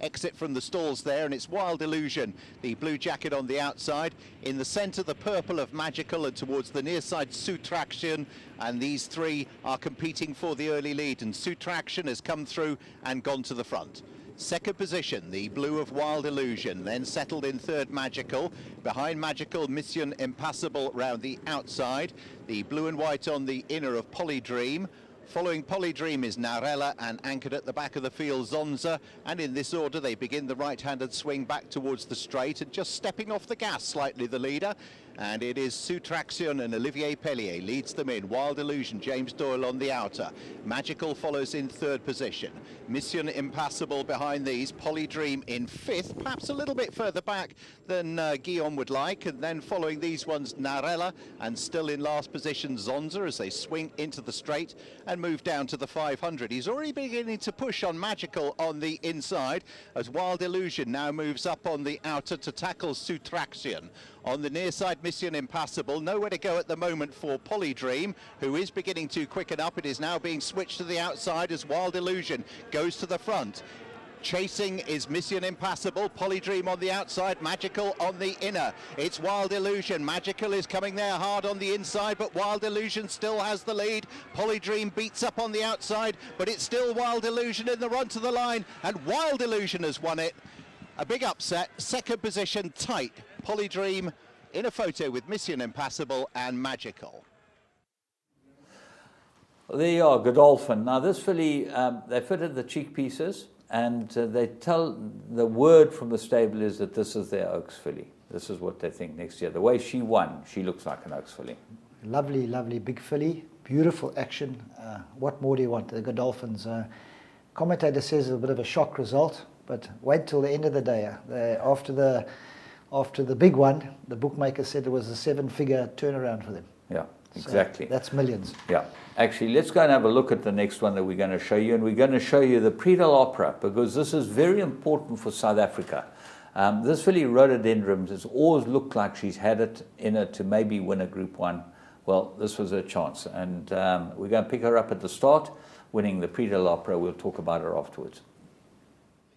Speaker 3: exit from the stalls there, and it's Wild Illusion, the blue jacket on the outside. In the centre, the purple of Magical, and towards the near side, Soutraction, and these 3 are competing for the early lead, and Soutraction has come through and gone to the front. Second position, the blue of Wild Illusion, then settled in third, Magical. Behind Magical, Mission Impassable round the outside. The blue and white on the inner of Polydream. Following Polydream is Narella, and anchored at the back of the field, Zonza. And in this order, they begin the right-handed swing back towards the straight, and just stepping off the gas slightly, the leader. And it is Soutraction, and Olivier Pellier leads them in. Wild Illusion, James Doyle on the outer. Magical follows in third position. Mission Impassable behind these. Polydream in 5th, perhaps a little bit further back than Guillaume would like. And then following these ones, Narella, and still in last position, Zonza, as they swing into the straight and move down to the 500. He's already beginning to push on Magical on the inside, as Wild Illusion now moves up on the outer to tackle Soutraction. On the near side, Mission Impassable, nowhere to go at the moment for Polydream, who is beginning to quicken up. It is now being switched to the outside as Wild Illusion goes to the front. Chasing is Mission Impassable, Polydream on the outside, Magical on the inner. It's Wild Illusion. Magical is coming there hard on the inside, but Wild Illusion still has the lead. Polydream beats up on the outside, but it's still Wild Illusion in the run to the line, and Wild Illusion has won it. A big upset, second position tight. Polydream in a photo with Mission Impassable and Magical.
Speaker 1: There you are, Godolphin. Now this filly, they fitted the cheek pieces, and they tell, the word from the stable is that this is their Oaks filly. This is what they think next year. The way she won, she looks like an Oaks filly.
Speaker 2: Lovely, lovely big filly, beautiful action. What more do you want? The Godolphins. Commentator says it's a bit of a shock result, but wait till the end of the day. After the big one, the bookmaker said it was a 7-figure turnaround for them.
Speaker 1: Yeah, exactly.
Speaker 2: So that's millions.
Speaker 1: Yeah. Actually, let's go and have a look at the next one that we're going to show you. And we're going to show you the Prix de l'Opera, because this is very important for South Africa. This filly, Rhododendrons, has always looked like she's had it in her to maybe win a Group 1. Well, this was her chance. And we're going to pick her up at the start, winning the Prix de l'Opera. We'll talk about her afterwards.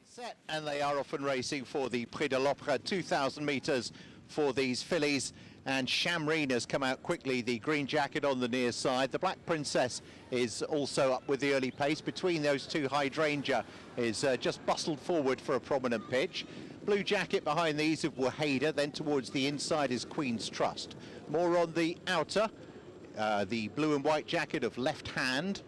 Speaker 3: Set, and they are off and racing for the Prix de l'Opera, 2,000 metres for these fillies. And Shamreen has come out quickly, the green jacket on the near side. The Black Princess is also up with the early pace. Between those two, Hydrangea is just bustled forward for a prominent pitch. Blue jacket behind these of Waheda, then towards the inside is Queen's Trust. More on the outer, the blue and white jacket of Left Hand.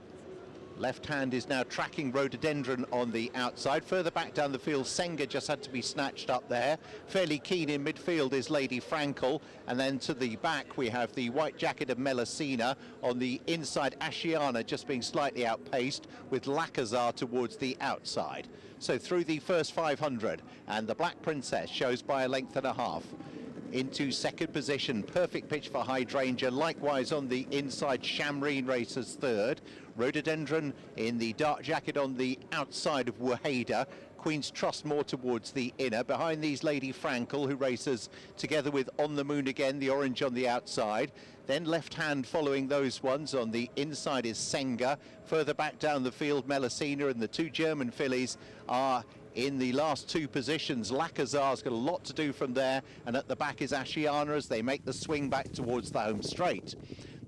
Speaker 3: Left Hand is now tracking Rhododendron on the outside. Further back down the field, Senga just had to be snatched up there. Fairly keen in midfield is Lady Frankel. And then to the back, we have the white jacket of Melusina. On the inside, Ashiana just being slightly outpaced, with Lacazar towards the outside. So through the first 500, and the Black Princess shows by a length and a half. Into second position, perfect pitch for Hydrangea. Likewise on the inside, Shamreen races third. Rhododendron in the dark jacket on the outside of Waheda. Queen's Trust more towards the inner. Behind these, Lady Frankel, who races together with On the Moon again, the orange on the outside. Then Left Hand following those ones. On the inside is Senga. Further back down the field, Melusina, and the two German fillies are in the last two positions. Lacazar's got a lot to do from there, and at the back is Ashiana as they make the swing back towards the home straight.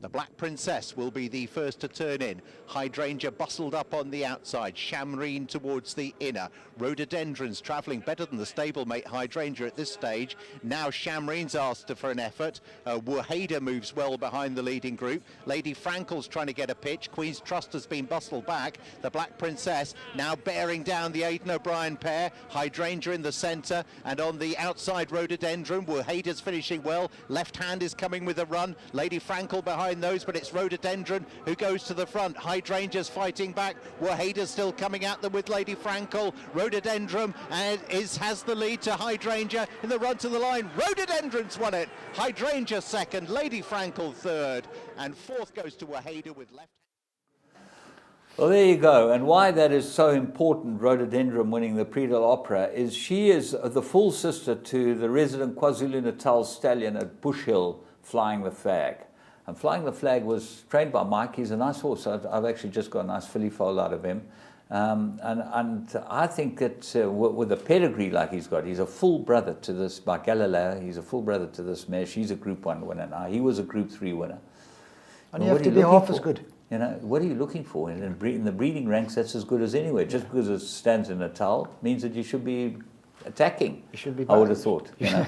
Speaker 3: The Black Princess will be the first to turn in. Hydrangea bustled up on the outside. Shamreen towards the inner. Rhododendrons travelling better than the stablemate Hydrangea at this stage. Now Shamreen's asked for an effort. Wuheda moves well behind the leading group. Lady Frankel's trying to get a pitch. Queen's Trust has been bustled back. The Black Princess now bearing down the Aidan O'Brien pair. Hydrangea in the centre, and on the outside Rhododendron. Wuheda's finishing well. Left hand is coming with a run. Lady Frankel behind those, but it's Rhododendron who goes to the front. Hydrangea's fighting back. Wuheda's still coming at them with Lady Frankel. Rhododendron has the lead to Hydrangea in the run to the line. Rhododendron's won it. Hydrangea second, Lady Frankel third, and fourth goes to Wuheda with left.
Speaker 1: Well, there you go. And why that is so important, Rhododendron winning the Prix de l'Opera, is she is the full sister to the resident KwaZulu-Natal stallion at Bush Hill, Flying the Flag. And Flying the Flag was trained by Mike. He's a nice horse. I've actually just got a nice filly foal out of him. And I think that with a pedigree like he's got, he's a full brother to this, by Galileo, he's a full brother to this mare. She's a Group 1 winner now. He was a Group 3 winner.
Speaker 2: And you have to be half as good.
Speaker 1: You know, what are you looking for? In the breeding ranks, that's as good as anywhere. Just because it stands in Natal means that you should be attacking.
Speaker 2: You should be.
Speaker 1: I would have thought, you know.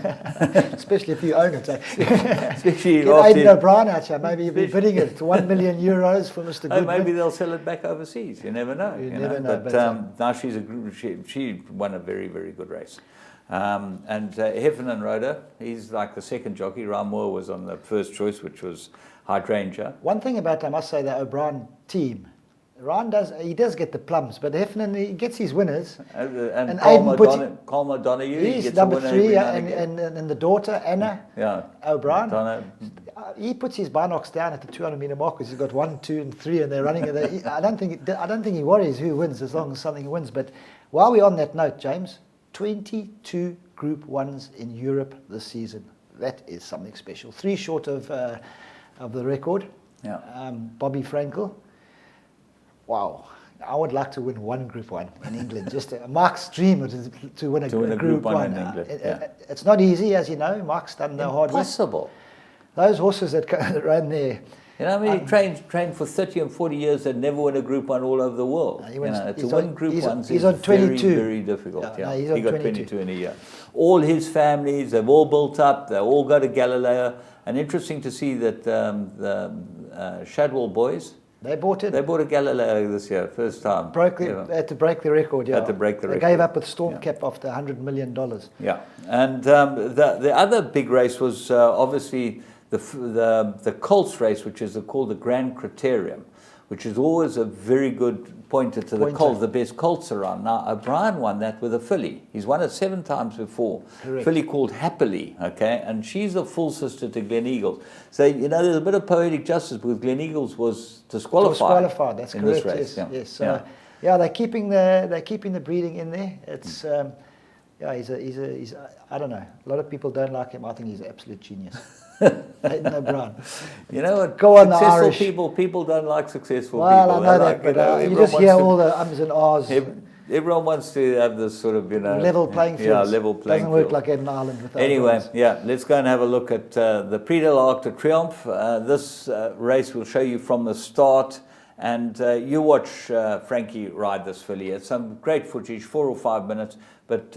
Speaker 2: Especially if you own it.
Speaker 1: Especially
Speaker 2: get Aidan O'Brien out here. Maybe you'll be bidding it to €1 million for Mr. Goodman.
Speaker 1: Maybe they'll sell it back overseas. You never know.
Speaker 2: You never know.
Speaker 1: But now she won a very, very good race. And Heffernan Rhoda, he's like the second jockey. Ramour was on the first choice, which was Hydrangea.
Speaker 2: One thing about, I must say, the O'Brien team, Ryan does get the plums, but Heffernan, he gets his winners.
Speaker 1: And Colm O'Donoghue,
Speaker 2: he's number 3, and the daughter, Anna O'Brien. He puts his binocs down at the 200-metre mark because he's got 1, 2, and 3, and they're running. I don't think he worries who wins as long as something wins. But while we're on that note, James, 22 Group 1s in Europe this season. That is something special. 3 short of the record.
Speaker 1: Yeah.
Speaker 2: Bobby Frankel. Wow. I would like to win 1 Group 1 in England. Just Mark's dream is to win a Group 1 in England. It's not easy, as you know. Mark's done the hard work.
Speaker 1: Impossible.
Speaker 2: Those horses that ran there.
Speaker 1: You know, I mean, he trained for 30 and 40 years and never won a Group 1 all over the world. To win Group 1s is very, very difficult.
Speaker 2: No,
Speaker 1: he got 22 in a year. All his families, they've all built up. They all go to Galileo. And interesting to see that the Shadwell boys,
Speaker 2: they bought it.
Speaker 1: They bought a Galileo this year, first time.
Speaker 2: Had to break the record, yeah.
Speaker 1: Had to break the record.
Speaker 2: They gave up with Stormcap after $100 million.
Speaker 1: Yeah, and the other big race was obviously the Colts race, which is called the Grand Criterium, which is always a very good pointer to the Colts, the best Colts around. Now, O'Brien won that with a filly. He's won it 7 times before.
Speaker 2: Correct.
Speaker 1: Filly called Happily, okay? And she's the full sister to Glen Eagles. So, you know, there's a bit of poetic justice because Glen Eagles was disqualified.
Speaker 2: That's
Speaker 1: in
Speaker 2: correct.
Speaker 1: This race.
Speaker 2: Yes. So, they're keeping the breeding in there. It's he's I don't know. A lot of people don't like him. I think he's an absolute genius. Aidan O'Brien.
Speaker 1: You know what?
Speaker 2: Go on,
Speaker 1: successful
Speaker 2: the Irish
Speaker 1: people don't like successful people.
Speaker 2: Well, I know that, but you just hear all the ums and ahs.
Speaker 1: Everyone wants to have this sort of,
Speaker 2: level playing field.
Speaker 1: Yeah, level playing
Speaker 2: field. Doesn't work like Eden Island with
Speaker 1: Anyway, let's go and have a look at the Prix de l'Arc de Triomphe. This race will show you from the start. And you watch Frankie ride this filly. It's some great footage, 4 or 5 minutes, but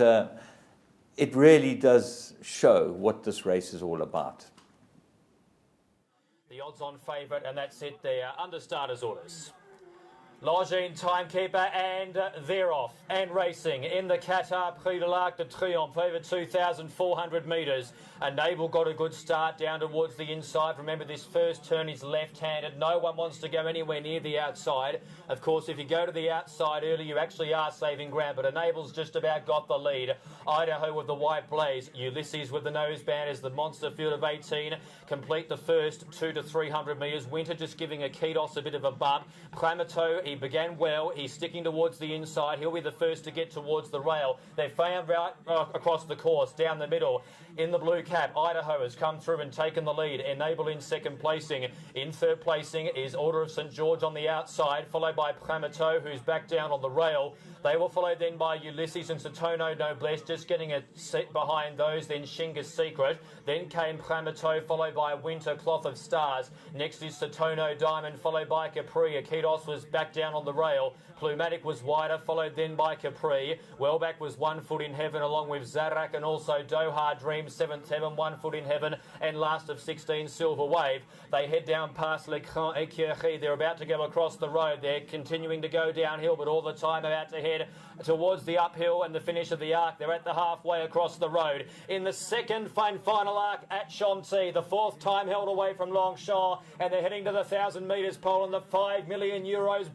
Speaker 1: it really does show what this race is all about.
Speaker 12: The odds-on favourite, and that's it there. Under starters orders. Longines timekeeper, and they're off and racing in the Qatar Prix de l'Arc de Triomphe over 2,400 metres. And Naval got a good start down towards the inside. Remember, this first turn is left-handed. No one wants to go anywhere near the outside. Of course, if you go to the outside early, you actually are saving ground. But Enable's just about got the lead. Idaho with the white blaze. Ulysses with the noseband as the monster field of 18 complete the first 200 to 300 metres. Winter just giving Akitos a bit of a bump. Klamato, he began well. He's sticking towards the inside. He'll be the first to get towards the rail. They've found out across the course, down the middle. In the blue cap, Idaho has come through and taken the lead. Enable in second placing. In third placing is Order of St. George on the outside, followed by Klamato, who's back down on the rail. They were followed then by Ulysses and Satono Noblesse, just getting a seat behind those. Then Shinga's Secret. Then came Pramato, followed by Winter Cloth of Stars. Next is Satono Diamond, followed by Capri. Akitos was back down on the rail. Plumatic was wider, followed then by Capri. Wellback was 1 Foot in Heaven, along with Zarak and also Doha Dream, 7th Heaven, 1 Foot in Heaven, and last of 16, Silver Wave. They head down past Le Grand Écurie. They're about to go across the road. They're continuing to go downhill, but all the time about to head towards the uphill and the finish of the arc. They're at the halfway across the road. In the second final arc at Chantilly, the 4th time held away from Longchamp, and they're heading to the 1,000 metres pole in the €5 million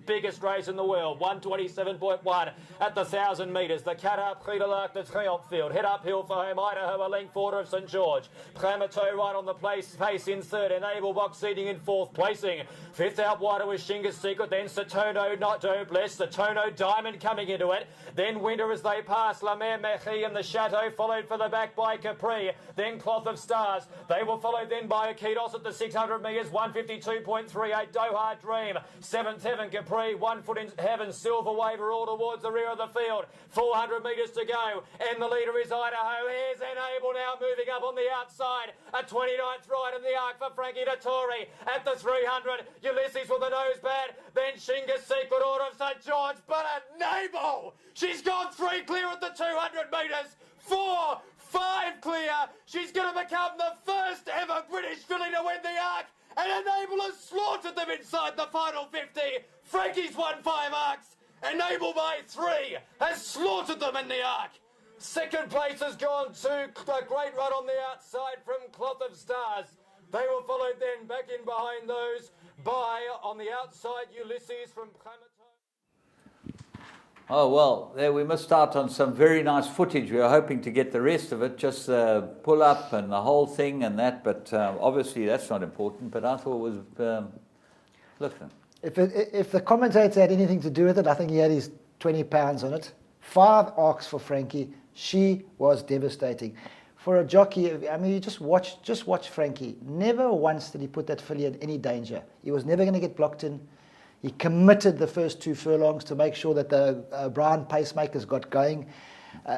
Speaker 12: biggest race in the world. 127.1 at the 1,000 metres. The Cat Prix de l'Arc de Triomphe field. Head uphill for home, Idaho, a length forward of St George. Pramato right on the pace in third. Enable Box seating in 4th placing. 5th out wider was Shinga's Secret. Then Satono Noblesse. Satono Diamond coming into it. Then Winter as they pass. La Mer Mechi and the Chateau, followed for the back by Capri. Then Cloth of Stars. They were followed then by Akitos at the 600 metres. 152.38. Doha Dream. 7th Heaven Capri. 1 Foot in Heaven. Silver Wave are all towards the rear of the field. 400 metres to go. And the leader is Idaho. Here's Enable now moving up on the outside. A 29th ride in the arc for Frankie Dettori. At the 300, Ulysses with the nose pad. Then Shinga's Secret Order of St George. But Enable! She's gone 3 clear at the 200 metres. 4, 5 clear. She's going to become the first ever British filly to win the arc. And Enable has slaughtered them inside the final 50. Frankie's won 5 arcs. Enable by 3 has slaughtered them in the arc. Second place has gone to a great run on the outside from Cloth of Stars. They were followed then back in behind those by, on the outside, Ulysses from Pramato.
Speaker 1: Oh, well, there we must start on some very nice footage. We are hoping to get the rest of it, just pull up and the whole thing and that, but obviously that's not important, but I thought it was, listen.
Speaker 2: If the commentator had anything to do with it, I think he had his £20 on it. 5 arcs for Frankie. She was devastating. For a jockey, I mean, you just watch Frankie. Never once did he put that filly in any danger. He was never going to get blocked in. He committed the first 2 furlongs to make sure that the Brown pacemakers got going.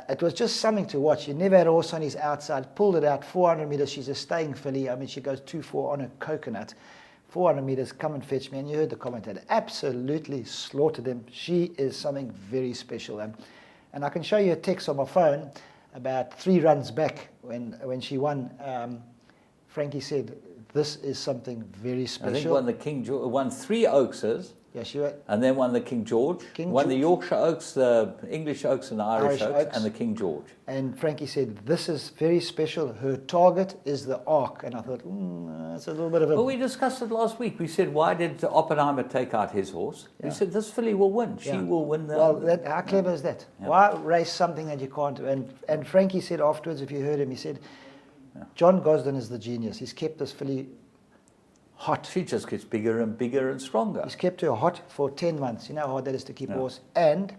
Speaker 2: It was just something to watch. He never had a horse on his outside, pulled it out, 400 metres. She's a staying filly. I mean, she goes 2-4 on a coconut. 400 metres, come and fetch me. And you heard the commentator, absolutely slaughtered him. She is something very special. And I can show you a text on my phone about 3 runs back when she won. Frankie said, this is something very special.
Speaker 1: I think won the King George, won 3 Oakses.
Speaker 2: Yeah, she won.
Speaker 1: And then won the King George. Won the Yorkshire Oaks, the English Oaks and the Irish Oaks, and the King George.
Speaker 2: And Frankie said, this is very special. Her target is the Arc. And I thought, that's a little bit of a...
Speaker 1: Well, we discussed it last week. We said, why did Oppenheimer take out his horse? Yeah. We said, this filly will win. She will win.
Speaker 2: Well, how clever is that? Yeah. Why race something that you can't? And Frankie said afterwards, if you heard him, he said, John Gosden is the genius. He's kept this filly hot.
Speaker 1: She just gets bigger and bigger and stronger.
Speaker 2: He's kept her hot for 10 months. You know how hard that is to keep a horse. And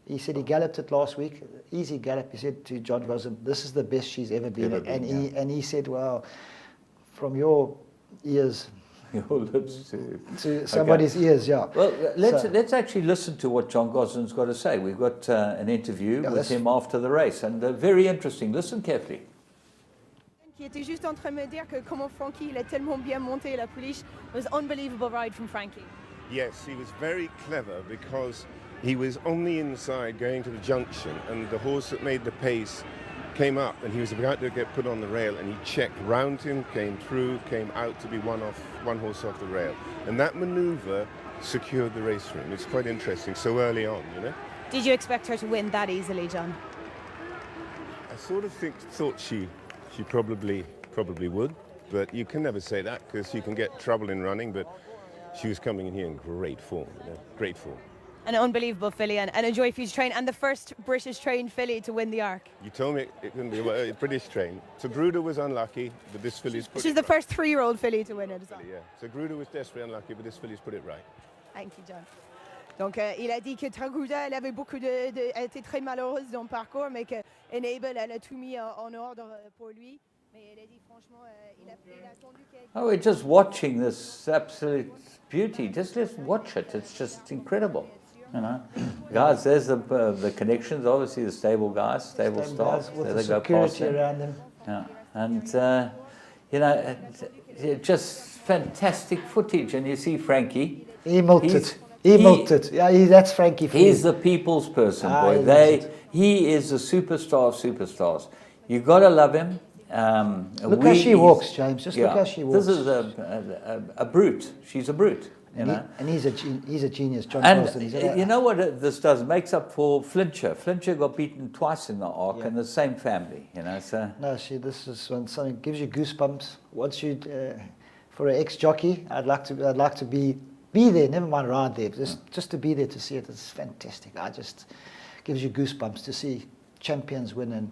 Speaker 2: he said he galloped it last week. Easy gallop. He said to John Gosden, this is the best she's ever been. And he said, well, from your ears...
Speaker 1: Your lips
Speaker 2: to somebody's ears, yeah.
Speaker 1: Well, let's actually listen to what John Gosden's got to say. We've got an interview with him after the race. And very interesting. Listen carefully.
Speaker 13: Qui était juste en train de me dire que comment Frankie il a tellement bien monté la pouliche. It was an unbelievable ride from Frankie.
Speaker 14: Yes, he was very clever because he was on the inside going to the junction and the horse that made the pace came up and he was about to get put on the rail and he checked round him, came through, came out to be one horse off the rail. And that manoeuvre secured the race for him. It's quite interesting, so early on, you know.
Speaker 13: Did you expect her to win that easily, John?
Speaker 14: I sort of thought she probably would, but you can never say that because you can get trouble in running, but she was coming in here in great form, you know, great form.
Speaker 13: An unbelievable filly and a joy for you to train, and the first British trained filly to win the Arc.
Speaker 14: You told me it couldn't be a British train. So Gruder was unlucky, but this filly's put
Speaker 13: She's the first 3-year-old filly to win it as well.
Speaker 14: Yeah. So Gruder was desperately unlucky, but this filly's put it right.
Speaker 13: Thank you, John. Donc, il a dit que Gruder, elle avait elle était très malheureuse dans le parcours, mais que Enable, elle a tout mis en ordre pour lui. Mais elle a dit franchement, il a attendu qu'elle...
Speaker 1: Oh, we're just watching this absolute beauty. Just let's watch it. It's just incredible. You know, guys, there's the connections. Obviously, the stable guys, stable staff.
Speaker 2: With
Speaker 1: there
Speaker 2: the
Speaker 1: they go past
Speaker 2: security
Speaker 1: them.
Speaker 2: around them.
Speaker 1: Yeah, and you know, just fantastic footage. And you see Frankie.
Speaker 2: He milked it. He milked it. Yeah, that's Frankie.
Speaker 1: He's the people's person, boy. He is the superstar of superstars. You got to love him.
Speaker 2: Look how she walks, James. Just look how she walks.
Speaker 1: This is a brute. She's a brute. You know?
Speaker 2: And he's a genius, John
Speaker 1: And
Speaker 2: Gosden.
Speaker 1: you know what this does? Makes up for Flincher. Flincher got beaten twice in the Arc, and the same family. You know, so
Speaker 2: no, this is when something gives you goosebumps. Once you, for an ex-jockey, I'd like to be there. Never mind ride there. Just to be there to see it. It's fantastic. Gives you goosebumps to see champions win. And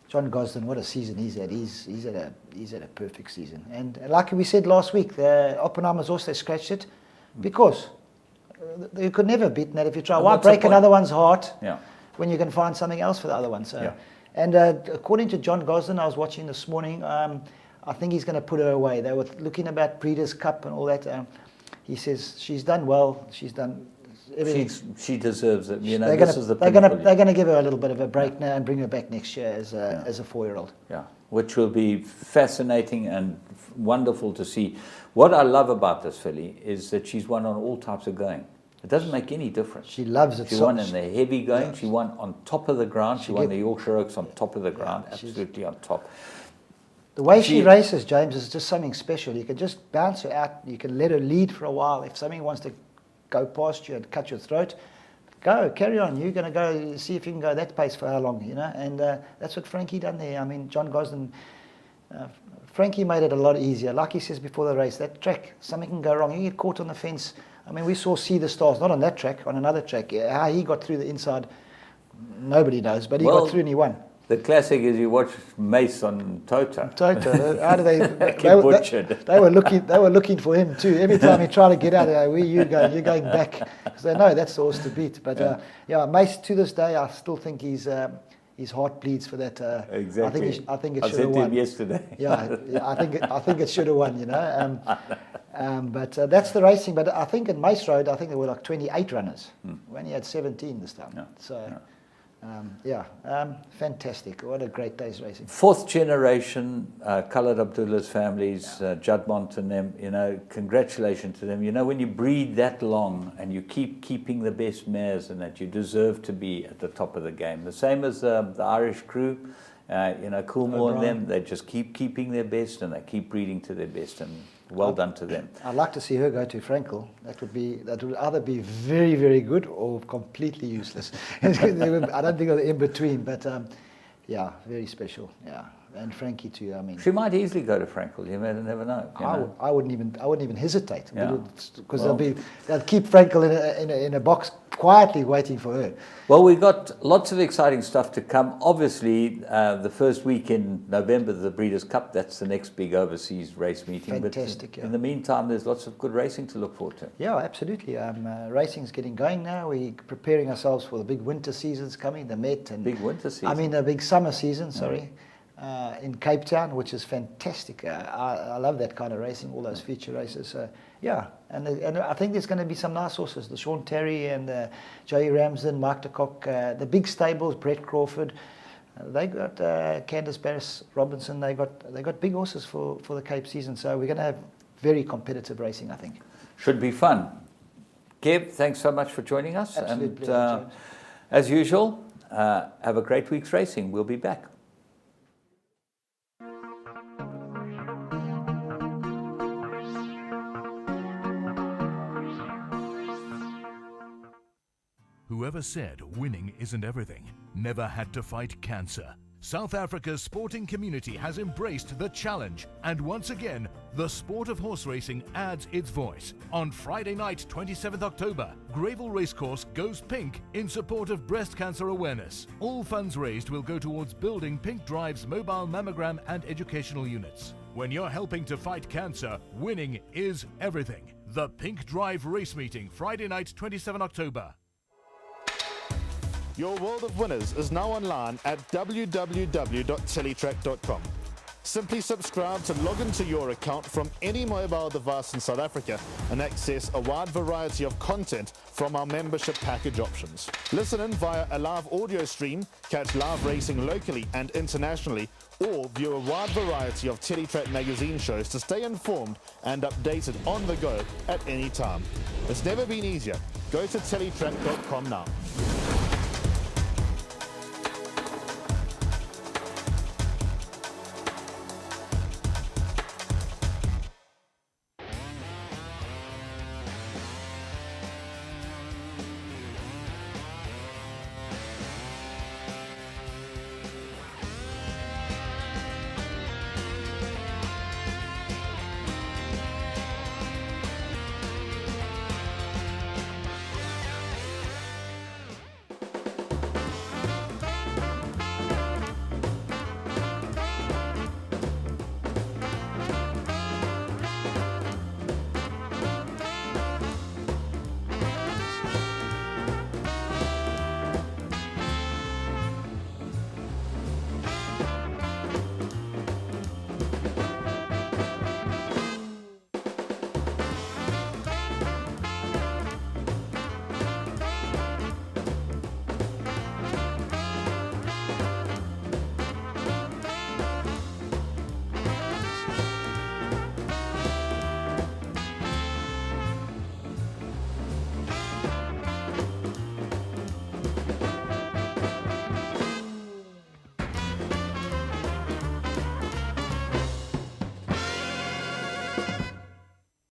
Speaker 2: John Gosden, what a season he's had. He's had a perfect season. And like we said last week, the Oppenheimers also scratched it because you could never beat that if you try. Why break another one's heart when you can find something else for the other one? So, and according to John Gosden, I was watching this morning. I think he's going to put her away. They were looking about Breeders' Cup and all that. He says she's done well. She's done everything.
Speaker 1: She deserves it. You know,
Speaker 2: they're going to give her a little bit of a break now and bring her back next year as a 4-year-old.
Speaker 1: Yeah, which will be fascinating and wonderful to see. What I love about this filly is that she's won on all types of going. It doesn't make any difference.
Speaker 2: She loves it.
Speaker 1: She won in the heavy going. She won on top of the ground. She won the Yorkshire Oaks on top of the ground. Absolutely on top.
Speaker 2: The way she races, James, is just something special. You can just bounce her out. You can let her lead for a while. If somebody wants to go past you and cut your throat, go, carry on. You're going to go see if you can go that pace for how long, you know. And that's what Frankie done there. I mean, John Gosden, Frankie made it a lot easier. Like he says before the race, that track, something can go wrong. You get caught on the fence. I mean, we saw See the Stars, not on that track, on another track. How he got through the inside, nobody knows, but he got through and he won.
Speaker 1: The classic is you watch Mace on Toto.
Speaker 2: How do they
Speaker 1: butchered.
Speaker 2: They were looking for him too. Every time he tried to get out, where you go, you're going back. Because they know that's the horse to beat. But Mace, to this day, I still think his heart bleeds for that.
Speaker 1: Exactly.
Speaker 2: I think it should have won.
Speaker 1: I said to him yesterday.
Speaker 2: I think it should have won. You know. But that's the racing. But I think in Mace Road, I think there were like 28 runners. We only had 17 this time.
Speaker 1: Yeah.
Speaker 2: So. Fantastic. What a great day's racing.
Speaker 1: 4th generation, Khaled Abdullah's families, Judmont and them, you know, congratulations to them. You know, when you breed that long and you keep keeping the best mares and that, you deserve to be at the top of the game. The same as the Irish crew, you know, Coolmore and them, they just keep keeping their best and they keep breeding to their best, and well done to them.
Speaker 2: I'd like to see her go to Frankel. That would either be very, very good or completely useless. I don't think they're in between, but very special. Yeah, and Frankie too. I mean,
Speaker 1: she might easily go to Frankel. You may never know.
Speaker 2: I wouldn't even hesitate because they'll keep Frankel in a box quietly waiting for her.
Speaker 1: Well, we've got lots of exciting stuff to come. Obviously, the first week in November, the Breeders' Cup, that's the next big overseas race meeting.
Speaker 2: Fantastic,
Speaker 1: but in the meantime, there's lots of good racing to look forward to.
Speaker 2: Yeah, absolutely. Racing's getting going now. We're preparing ourselves for the big winter seasons coming, the Met. And
Speaker 1: big winter season?
Speaker 2: I mean, the big summer season, sorry. In Cape Town, which is fantastic. I love that kind of racing, all those feature races. And I think there's going to be some nice horses. The Sean Terry and Joey Ramsden, Mark de Kock, the big stables, Brett Crawford. They got Candice Barris Robinson. They got big horses for the Cape season. So we're going to have very competitive racing, I think.
Speaker 1: Should be fun. Kev, thanks so much for joining us.
Speaker 2: Absolutely.
Speaker 1: And as usual, have a great week's racing. We'll be back.
Speaker 15: Whoever said winning isn't everything never had to fight cancer. South Africa's sporting community has embraced the challenge, and once again, the sport of horse racing adds its voice. On Friday night, 27th October, Gravel Racecourse goes pink in support of breast cancer awareness. All funds raised will go towards building Pink Drive's mobile mammogram and educational units. When you're helping to fight cancer, winning is everything. The Pink Drive Race Meeting, Friday night, 27 October.
Speaker 16: Your world of winners is now online at www.teletrack.com. Simply subscribe to log into your account from any mobile device in South Africa and access a wide variety of content from our membership package options. Listen in via a live audio stream, catch live racing locally and internationally, or view a wide variety of Teletrack magazine shows to stay informed and updated on the go at any time. It's never been easier. Go to teletrack.com now.